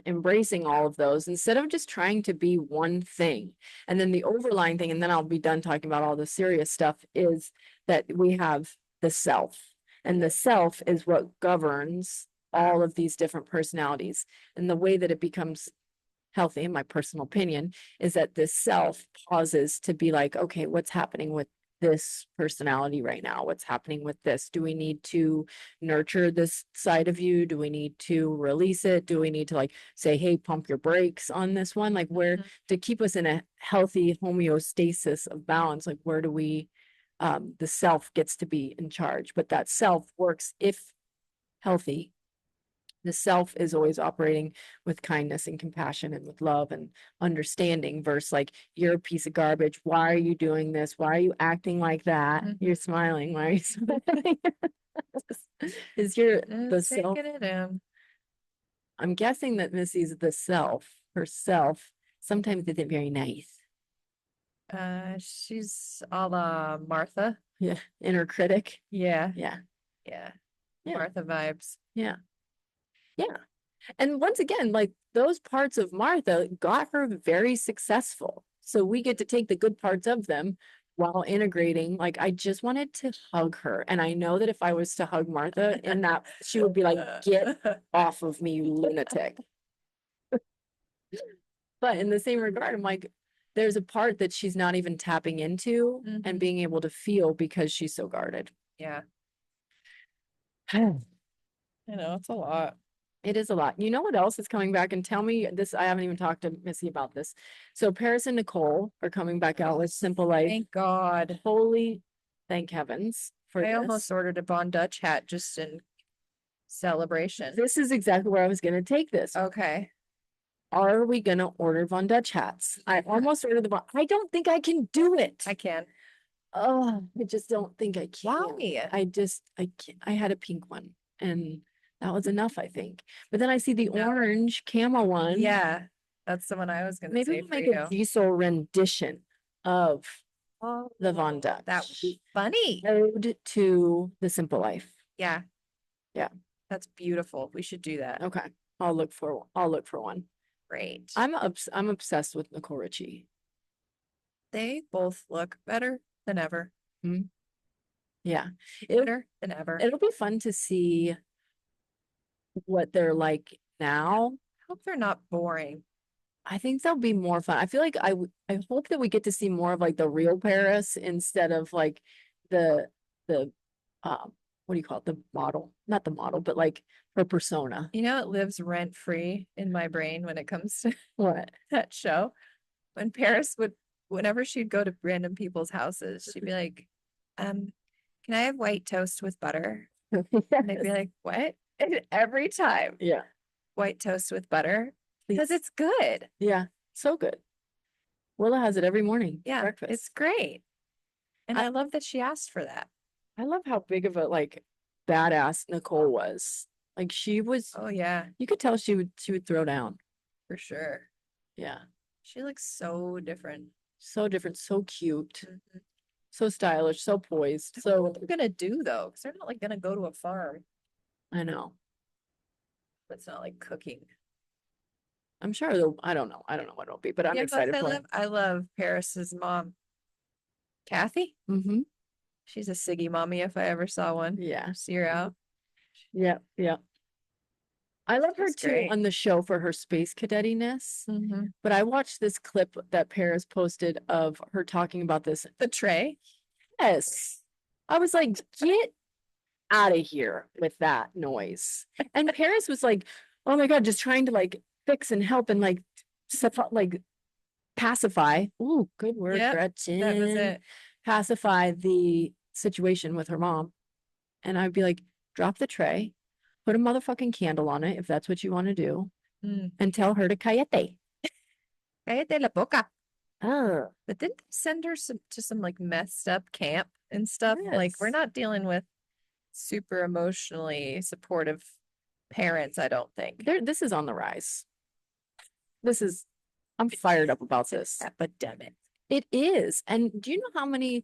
embracing all of those instead of just trying to be one thing. And then the overlying thing, and then I'll be done talking about all the serious stuff, is that we have the self. And the self is what governs all of these different personalities. And the way that it becomes healthy, in my personal opinion, is that this self pauses to be like, okay, what's happening with this personality right now? What's happening with this? Do we need to nurture this side of you? Do we need to release it? Do we need to like say, hey, pump your brakes on this one? Like where Mhm. to keep us in a healthy homeostasis of balance, like where do we the self gets to be in charge, but that self works if healthy. The self is always operating with kindness and compassion and with love and understanding versus like, you're a piece of garbage. Why are you doing this? Why are you acting like that? Mhm. You're smiling. Why are you smiling? Is your the Just self? taking it in. I'm guessing that Missy's the self, herself, sometimes isn't very nice. She's a la Martha. Yeah. Inner critic. Yeah. Yeah. Yeah. Yeah. Martha vibes. Yeah. Yeah. And once again, like those parts of Martha got her very successful. So we get to take the good parts of them while integrating. Like I just wanted to hug her. And I know that if I was to hug Martha in that, she would be like, get off of me, you lunatic. But in the same regard, I'm like, there's a part that she's not even tapping into and Mhm. being able to feel because she's so guarded. Yeah. It I know it's a lot. is a lot. You know what else is coming back? And tell me this, I haven't even talked to Missy about this. So Paris and Nicole are coming back out with Simple Life. Thank God. Holy, thank heavens for I this. almost ordered a Von Dutch hat just in celebration. This is exactly where I was going to take this. Okay. Are we going to order Von Dutch hats? I almost ordered I don't think I can do it. I can. Oh, I just don't think I can. Why? I can't. I had a pink one and that was enough, I think. But then I see the No. orange camo one. Yeah. That's the one I was gonna Maybe say we'll for make you. a diesel rendition of Oh, the Von Dutch. that would be funny. Ode to the Simple Life. Yeah. Yeah. That's beautiful. We should do that. Okay. I'll look for one. Great. I'm obsessed with Nicole Richie. They both look better than ever. Yeah. Better than ever. It'll be fun to see what they're like now. Hope they're not boring. I think they'll be more fun. I feel like I hope that we get to see more of like the real Paris instead of like the what do you call it? The model, not the model, but like her persona. You know, it lives rent free in my brain when it comes to What? that show. When Paris would, whenever she'd go to random people's houses, she'd be like, can I have white toast with butter? And they'd be Yes. like, what? And every time, Yeah. white toast with butter, because Please. it's good. Yeah. So good. Willa has it every morning. Yeah, Breakfast. it's great. And I, I love that she asked for that. I love how big of a like badass Nicole was. Like she was, Oh yeah, you could tell she would throw down. for sure. Yeah. She looks so different. So different, so cute, Mhm. so stylish, so poised. I don't know So what they're gonna do though, because they're not like gonna go to a farm. I know. It's not like cooking. I'm sure they'll, I don't know. I don't know what it'll be, but I'm Yeah, plus excited for it. I love Paris's mom, Kathy. Mm-hmm. She's a Siggy mommy if I ever saw one. Yeah. See her out. Yeah. Yeah. I love her She's too great. on the show for her space cadetiness. Mm-hmm. But I watched this clip that Paris posted of her talking about this. The tray. Yes. I was like, get out of here with that noise. And Paris was like, oh my God, just trying to like fix and help and like like pacify. Ooh, good word, Yep, Gretchen. that was it. Pacify the situation with her mom. And I'd be like, drop the tray, put a motherfucking candle on it if that's what you want to do, Mm. and tell her to cállate. Cállate la boca. Oh, But didn't they send her to some like messed up camp and stuff? Like we're yes. not dealing with super emotionally supportive parents, I don't think. This is on the rise. I'm fired up about this. Epidemic. It is. And do you know how many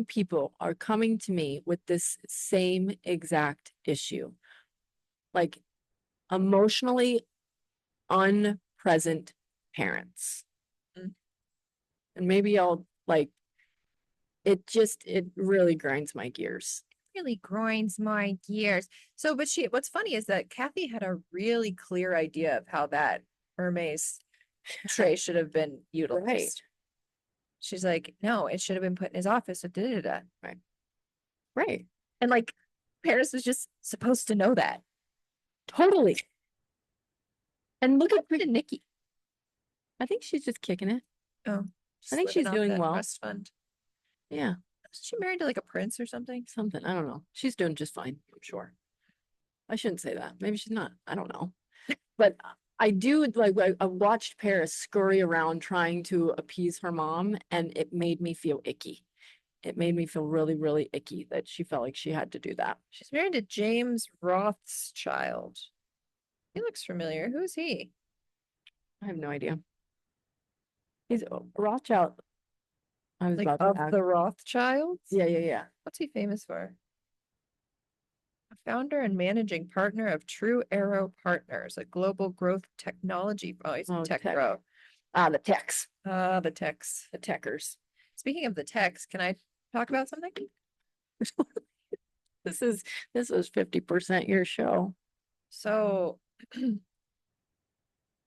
people are coming to me with this same exact issue? Like emotionally unpresent parents. Mm. And maybe I'll like it really grinds my gears. Really grinds my gears. So, but what's funny is that Kathy had a really clear idea of how that Hermes tray should have been utilized. Right. She's like, no, it should have been put in his office. So da da da. Right. Right. And like, Paris was just supposed to know that. Totally. And look at Nikki. I think she's just kicking it. Oh, I think she's doing well. Trust fund. Yeah. Is she married to like a prince or something? Something. I don't know. She's doing just fine, I'm sure. I shouldn't say that. Maybe she's not. I don't know. But I do like I watched Paris scurry around trying to appease her mom, and it made me feel icky. It made me feel really, really icky that she felt like she had to do that. She's married to James Rothschild. He looks familiar. Who's he? I have no idea. He's Rothschild. I was Like about of to ask. the Rothschilds? Yeah, yeah, yeah. What's he famous for? A founder and managing partner of True Arrow Partners, a global growth technology. Oh, he's a tech tech. bro. The techs. The techs. The techers. Speaking of the techs, can I talk about something? This is 50% your show. So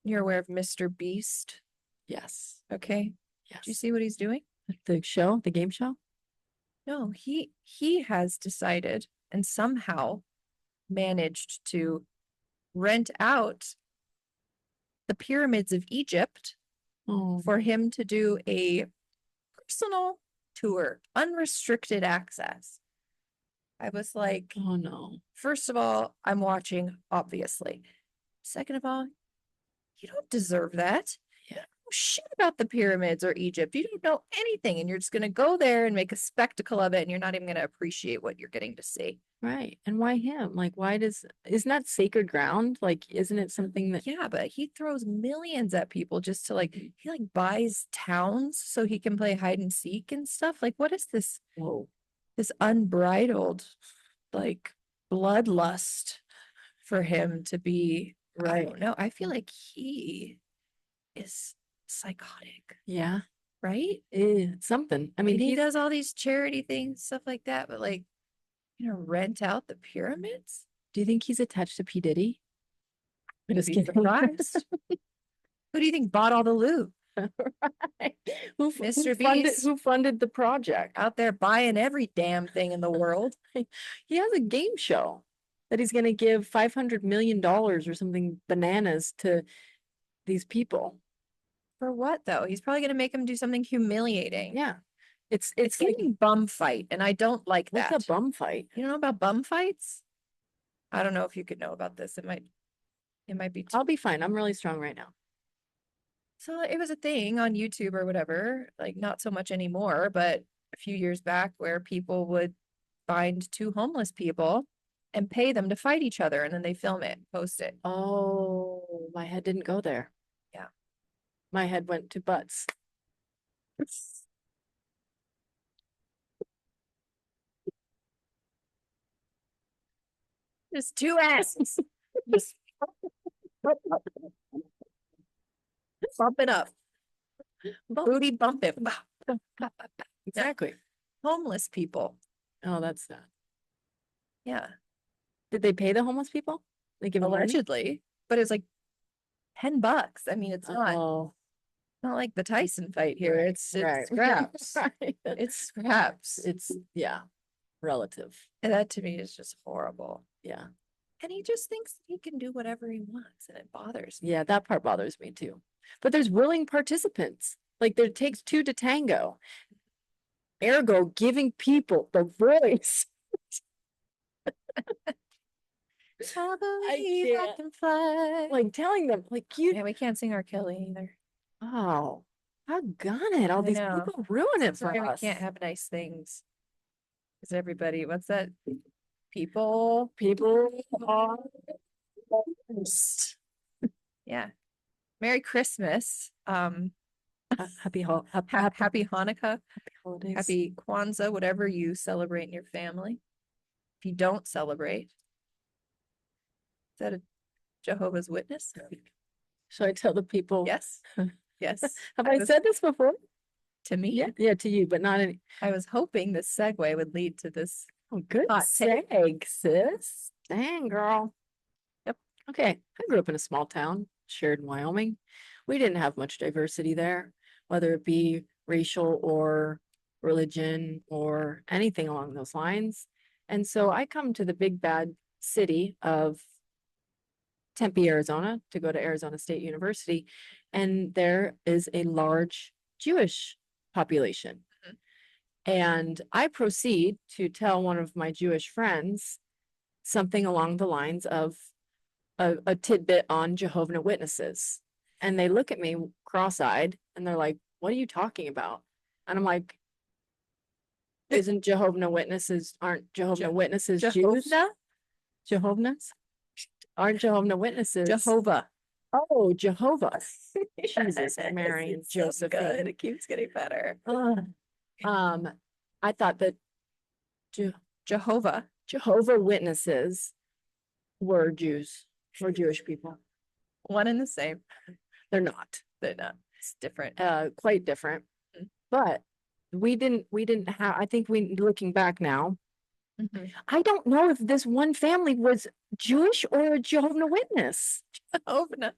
you're aware of Mr. Beast? Yes. Okay. Yes. Do you see what he's doing? The show, the game show? No, he has decided and somehow managed to rent out the pyramids of Egypt Oh, for him to do a personal tour, unrestricted access. I was like, oh no. first of all, I'm watching, obviously. Second of all, you don't deserve that. Yeah. You don't know shit about the pyramids or Egypt. You don't know anything, and you're just going to go there and make a spectacle of it, and you're not even going to appreciate what you're getting to see. Right. And why him? Like, isn't that sacred ground? Like, isn't it something that, Yeah, but he throws millions at people just to like, he like buys towns so he can play hide and seek and stuff. Like, what is this? whoa, This unbridled like bloodlust for him to be right? I don't know. I feel like he is psychotic, yeah, right? something. I I mean, mean, he he's, does all these charity things, stuff like that, but like, rent out the pyramids? do you think he's attached to P. Diddy? I'd be surprised. Who do you think bought all the loot? Right. Who Mr. funded, Beast. who funded the project? Out there buying every damn thing in the world. He has a game show that he's gonna give $500 million or something bananas to these people. For what though? He's probably gonna make him do something humiliating. Yeah. It's like, getting bum fight, and I don't like what's that. a bum fight? You know about bum fights? I don't know if you could know about this. It might be I'll be fine. I'm really strong right now. so it was a thing on YouTube or whatever, like not so much anymore, but a few years back where people would find two homeless people and pay them to fight each other, and then they film it, post it. Oh, my head didn't go there. Yeah. My head went to butts. Just two asses. Just bump it up. Booty bump it. Exactly. Homeless people. Oh, that's sad. Yeah. Did they pay the homeless people? They give them money? Allegedly. But it's like $10. I mean, it's Oh, not like the Tyson fight here. right, It's right. scraps. Right. It's scraps. It's, yeah, relative. And that to me is just horrible. Yeah. And he just thinks he can do whatever he wants, and it bothers me. Yeah, that part bothers me too. But there's willing participants. Like there takes two to tango. Ergo, giving people the voice. I believe I can't. can fly. Like telling them, like you, Yeah, we can't sing our Kelly either. oh, doggone it. All I these know. people ruin it That's for why we us. can't have nice things. Because everybody, what's that? People. People are worst. Yeah. Merry Christmas. Happy Happy Hanukkah. holidays. Happy Kwanzaa, whatever you celebrate in your family. If you don't celebrate, is that a Jehovah's Witness? Should I tell the people? Yes. Yes. Have I said this before? To me? Yeah, yeah, to you, but not any. I was hoping this segue would lead to this. Oh, good Hot take. seg, sis. Dang, girl. Yep. Okay, I grew up in a small town, Sheridan, Wyoming. We didn't have much diversity there, whether it be racial or religion or anything along those lines. And so I come to the big bad city of Tempe, Arizona, to go to Arizona State University, and there is a large Jewish population. And I proceed to tell one of my Jewish friends something along the lines of a tidbit on Jehovah's Witnesses. And they look at me cross-eyed and they're like, what are you talking about? And I'm like, aren't Jehovah's Witnesses Jews? Jehovah's? Aren't Jehovah's Witnesses? Jehovah. Oh, Jehovah. Jesus, Mary and It's so Joseph. good. It keeps getting better. I thought that Jehovah. Jehovah Witnesses were Jews, were Jewish people. One and the same. They're not. They're not. It's different. Quite different. Mhm. But we didn't have, I think looking back now, Mhm. I don't know if this one family was Jewish or a Jehovah's Witness. Jehovah.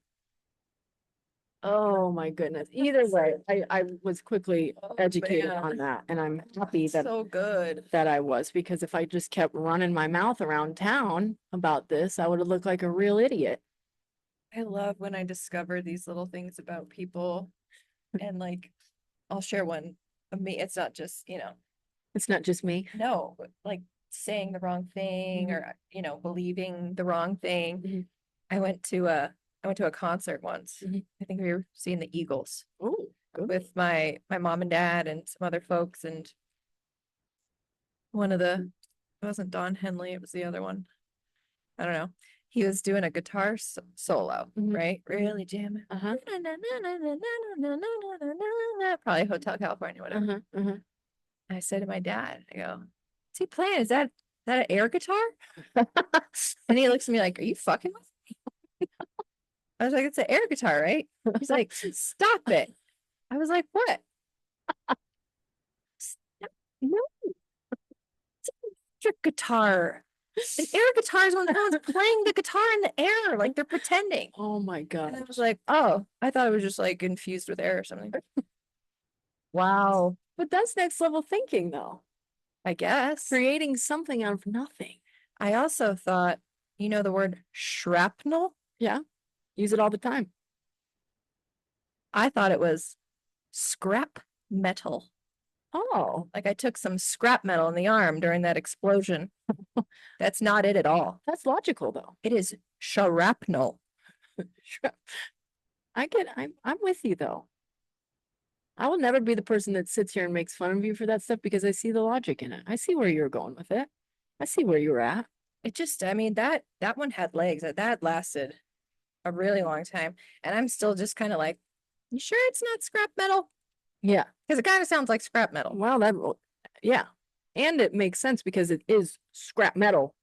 Oh my goodness. Either way, I was quickly Oh, educated man. on that, and I'm happy that So good. I was, because if I just kept running my mouth around town about this, I would have looked like a real idiot. I love when I discover these little things about people, and like, I'll share one of me. It's not just, It's not just me. no, like saying the wrong thing Mhm. or, believing the wrong thing. Mhm. I went to a concert once. Mhm. I think we were seeing the Eagles Oh, good. with my mom and dad and some other folks, and it wasn't Don Henley, it was the other one. I don't know. He was doing a guitar solo, Mhm. right? Really jamming. Uh-huh. Probably Hotel California, whatever. Uh-huh. Uh-huh. I said to my dad, I go, "What's he playing? Is that an air guitar?" And he looks at me like, "Are you fucking with me?" I was like, "It's an air guitar, right?" He's like, "Stop it." I was like, "What?" No, it's an electric guitar. And air guitars when someone's playing the guitar in the air, like they're pretending. Oh my And God. I was like, oh, I thought it was just like infused with air or something. Wow. But that's next level thinking though. I guess. Creating something out of nothing. I also thought, you know, the word shrapnel? Yeah. Use it all the time. I thought it was scrap metal. Oh, Like I took some scrap metal in the arm during that explosion. That's not it at all. that's logical though. It is shrapnel. I'm with you though. I will never be the person that sits here and makes fun of you for that stuff because I see the logic in it. I see where you're going with it. I see where you're at. It just, I mean, that one had legs. That lasted a really long time. And I'm still just kind of like, you sure it's not scrap metal? Yeah. Because it kind of sounds like scrap metal. Well, yeah. And it makes sense because it is scrap metal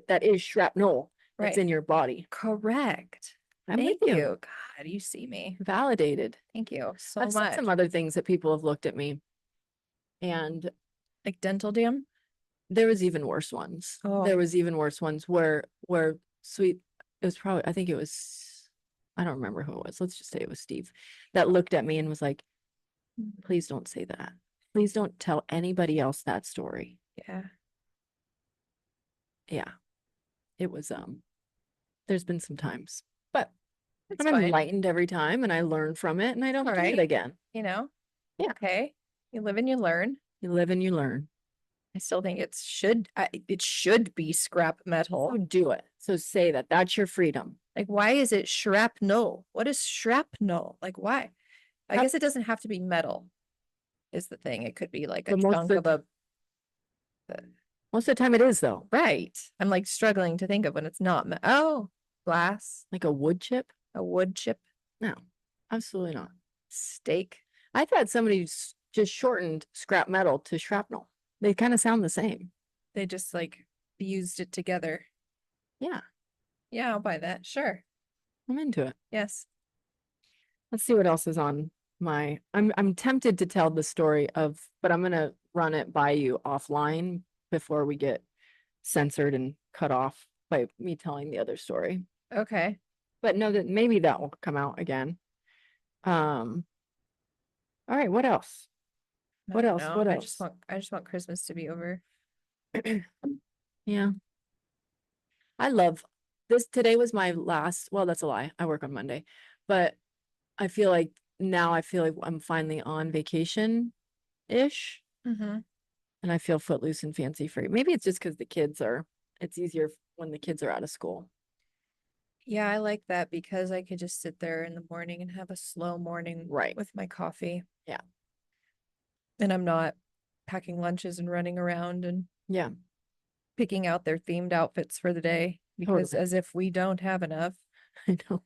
that is shrapnel that's Right. in your body. Correct. I'm Thank with you. you. God, you see me. Validated. Thank you so I've said much. some other things that people have looked at me and Like dental dam? there was even worse ones. Oh. There was even worse ones where sweet, it was probably, I think it was, I don't remember who it was. Let's just say it was Steve that looked at me and was like, please don't say that. Please don't tell anybody else that story. Yeah. Yeah. It was, there's been some times, but It's I'm fine. enlightened every time and I learn from it and I don't do Alright. it again. You know? Yeah. Okay. You live and you learn. You live and you learn. I still think it should be scrap metal. So do it. So say that. That's your freedom. Like, why is it shrapnel? What is shrapnel? Like, why? I guess it doesn't have to be metal, is the thing. It could be like a But most chunk of of Most of the time it is though. right. I'm like struggling to think of when it's not. Oh, glass, Like a wood chip? a wood chip, No, absolutely not. steak. I thought somebody just shortened scrap metal to shrapnel. They kind of sound the same. They just like fused it together. Yeah, Yeah, I'll buy that. Sure. I'm into it. Yes. Let's see what else is on I'm tempted to tell the story but I'm gonna run it by you offline before we get censored and cut off by me telling the other story. Okay. But know that maybe that will come out again. All right, what else? What else? No, What I else? just want Christmas to be over. Yeah. I love this. Today was my last, well, that's a lie. I work on Monday, but I feel like I'm finally on vacation-ish Mm-hmm. and I feel footloose and fancy free. Maybe it's just because it's easier when the kids are out of school. Yeah, I like that because I could just sit there in the morning and have a slow morning Right. with my coffee. Yeah. And I'm not packing lunches and running around and Yeah. picking out their themed outfits for the day because Totally. as if we don't have enough. I know.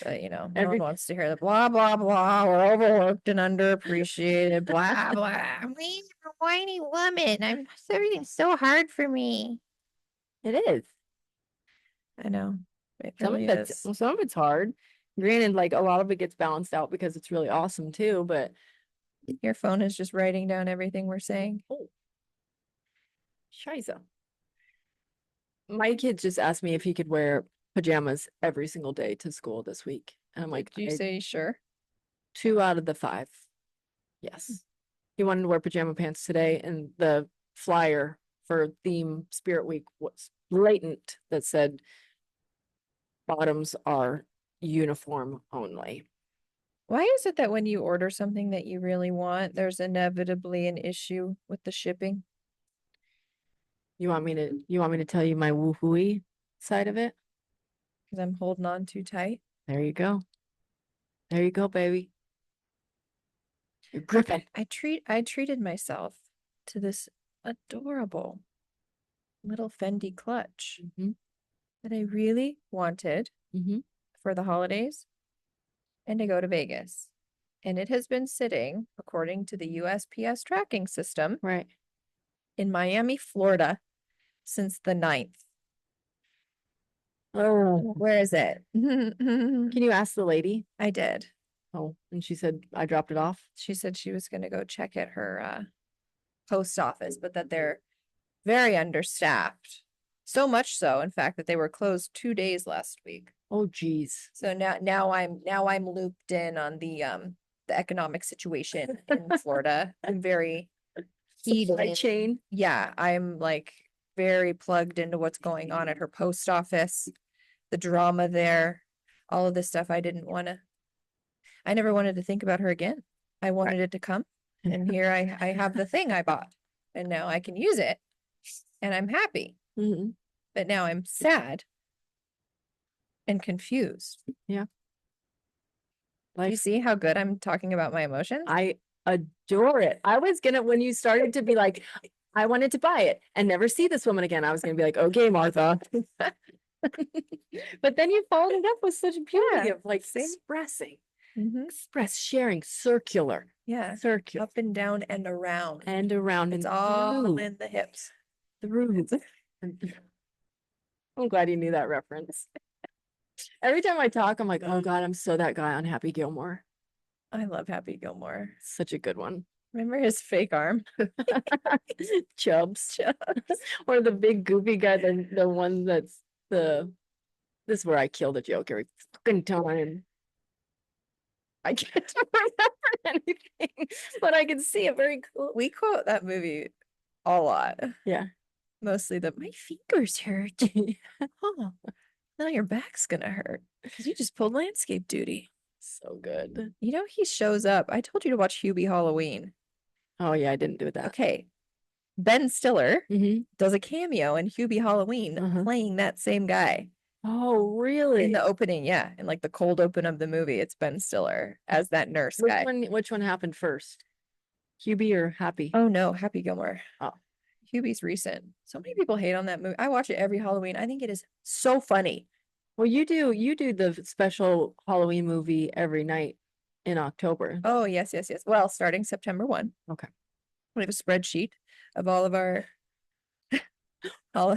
But no Every- one wants to hear the blah blah blah. We're overworked and underappreciated. Blah blah. I'm a whiny woman. Everything's so hard for me. It is. I know. It Some really of it's is. some of it's hard. Granted, like a lot of it gets balanced out because it's really awesome too, but Your phone is just writing down everything we're saying. oh, scheiße. My kid just asked me if he could wear pajamas every single day to school this week. And I'm like, Did you say sure? 2 out of the 5. Yes. He wanted to wear pajama pants today, and the flyer for theme Spirit Week was blatant that said bottoms are uniform only. Why is it that when you order something that you really want, there's inevitably an issue with the shipping? You want me to tell you my woohooey side of it? Because I'm holding on too tight. There you go. There you go, baby. You're gripping. I treated myself to this adorable little Fendi clutch Mhm. that I really wanted Mhm. for the holidays and to go to Vegas. And it has been sitting, according to the USPS tracking system, Right. in Miami, Florida since the 9th. Oh, Where is it? can you ask the lady? I did. Oh, and she said I dropped it off. She said she was going to go check at her post office, but that they're very understaffed. So much so, in fact, that they were closed 2 days last week. Oh, geez. So now I'm looped in on the economic situation in Florida. I'm very keyed Supply in. chain. Yeah, I'm like very plugged into what's going on at her post office, the drama there, all of this stuff. I never wanted to think about her again. I wanted it to come. And here I have the thing I bought. And now I can use it. And I'm happy. Mhm. But now I'm sad and confused. Yeah. Do you Life. see how good I'm talking about my emotions? I adore it. I was gonna, when you started to be like, I wanted to buy it and never see this woman again, I was gonna be like, okay, Martha. But then you followed it up with such beauty Yeah, of like see? expressing, Mhm. express, sharing, circular, Yeah, circular, up and down and around. and around It's and all through, in the hips. through. I'm glad you knew that reference. Every time I talk, I'm like, oh God, I'm so that guy on Happy Gilmore. I love Happy Gilmore. Such a good one. Remember his fake arm? Chubs. Or the big goofy guy, the one that's the, this is where I kill the joke every fucking time. I can't remember anything, but I can see it very cool. We quote that movie a lot. Yeah. Mostly my fingers hurt. Oh, now your back's gonna hurt because you just pulled landscape duty. So good. You know, he shows up. I told you to watch Hubie Halloween. Oh yeah, I didn't do that. Okay. Ben Stiller Mhm. does a cameo in Hubie Halloween playing that same guy Oh, in really? the opening. Yeah. In like the cold open of the movie, it's Ben Stiller as that nurse guy. Which one happened first? Hubie or Happy? Oh no, Happy Gilmore. Oh. Hubie's recent. So many people hate on that movie. I watch it every Halloween. I think it is so funny. Well, you do the special Halloween movie every night in October. Oh, yes, yes, yes. Well, starting September 1. Okay. We have a spreadsheet of all of our all,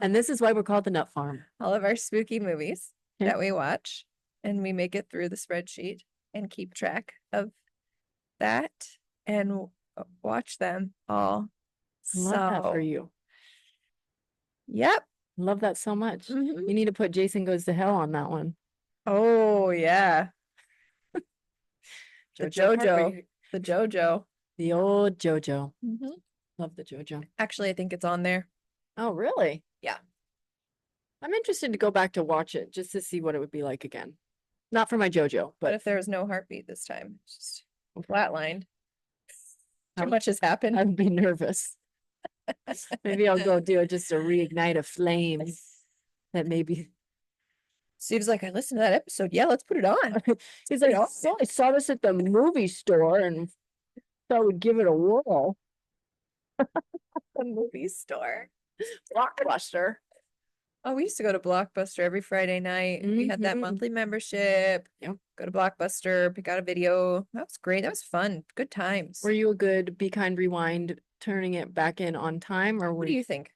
And this is why we're called the Nut Farm. all of our spooky movies Yeah. that we watch, and we make it through the spreadsheet and keep track of that and watch them all. Love that for So, you. yep. Love that so much. Mhm. You need to put Jason Goes to Hell on that one. Oh, yeah. The JoJo. JoJo. The JoJo. The old JoJo. Mhm. Love the JoJo. Actually, I think it's on there. Oh, really? Yeah. I'm interested to go back to watch it just to see what it would be like again. Not for my JoJo, But but if there was no heartbeat this time, it's just flatlined. Too would- much has happened. I'd be nervous. Maybe I'll go do it just to reignite a flame that maybe. Steve's like, I listened to that episode. Yeah, let's put it on. He's like, oh, I saw this at the movie store and thought we'd give it a whirl. The movie store. Blockbuster. Oh, we used to go to Blockbuster every Friday night. We had that Mhm. monthly membership. Yep. Go to Blockbuster, pick out a video. That was great. That was fun. Good times. Were you a good Be Kind Rewind turning it back in on time, or were What do you think?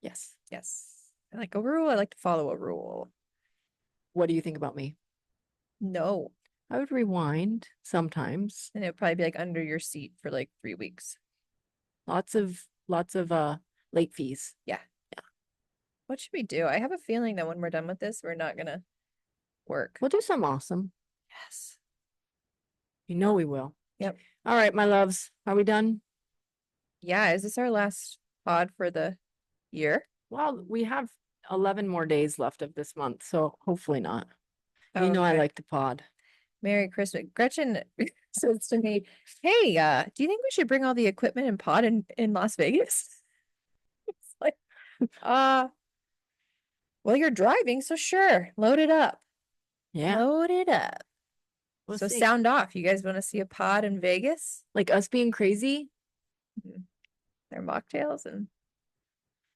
Yes. Yes. I like a rule. I like to follow a rule. What do you think about me? No. I would rewind sometimes. And it would probably be like under your seat for like 3 weeks. Lots of late fees. What should we do? I have a feeling that when we're done with this, we're not gonna work. We'll do some awesome. Yes. You know we will. Yep. All right, my loves. Are we done? Yeah, is this our last pod for the year? Well, we have 11 more days left of this month, so hopefully not. You know I Okay. like to pod. Merry Christmas. Gretchen says to me, hey, do you think we should bring all the equipment and pod in Las Vegas? It's like, well, you're driving, so sure, load it up. Yeah. Load it up. We'll So see. sound off. You guys want to see a pod in Vegas? Like us being crazy. Their mocktails and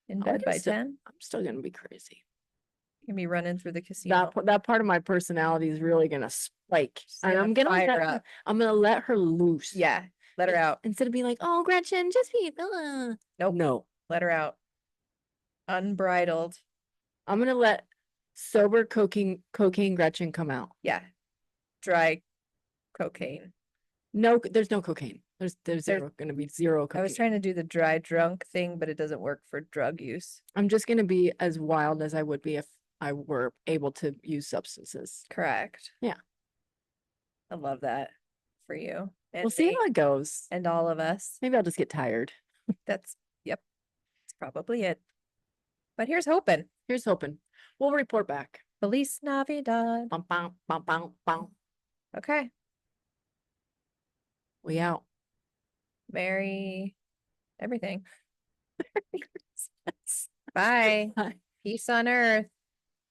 in I bed can by still- 10. I'm still gonna be crazy. You can be running through the casino. That part of my personality is really gonna spike. And I'm gonna fire let her, up. I'm gonna let her loose. Yeah, let her out. Instead of being like, oh, Gretchen, just be. Nope. No. Let her out. Unbridled. I'm gonna let sober cocaine Gretchen come out. Yeah. Dry cocaine. No, there's no cocaine. There's gonna be zero I was confusion. trying to do the dry drunk thing, but it doesn't work for drug use. I'm just gonna be as wild as I would be if I were able to use substances. Correct. Yeah. I love that for you. And We'll see me how it goes. and all of us. Maybe I'll just get tired. Yep, that's probably it. But here's hoping. Here's hoping. We'll report back. Feliz Navidad. Bum, bum, bum, bum, bum. Okay. We out. Merry everything. Bye. Bye. Peace on earth.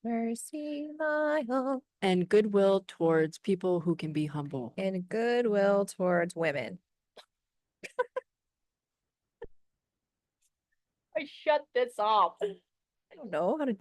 Mercy, smile, And goodwill towards people who can be humble. and goodwill towards women. I shut this off. I don't know how to do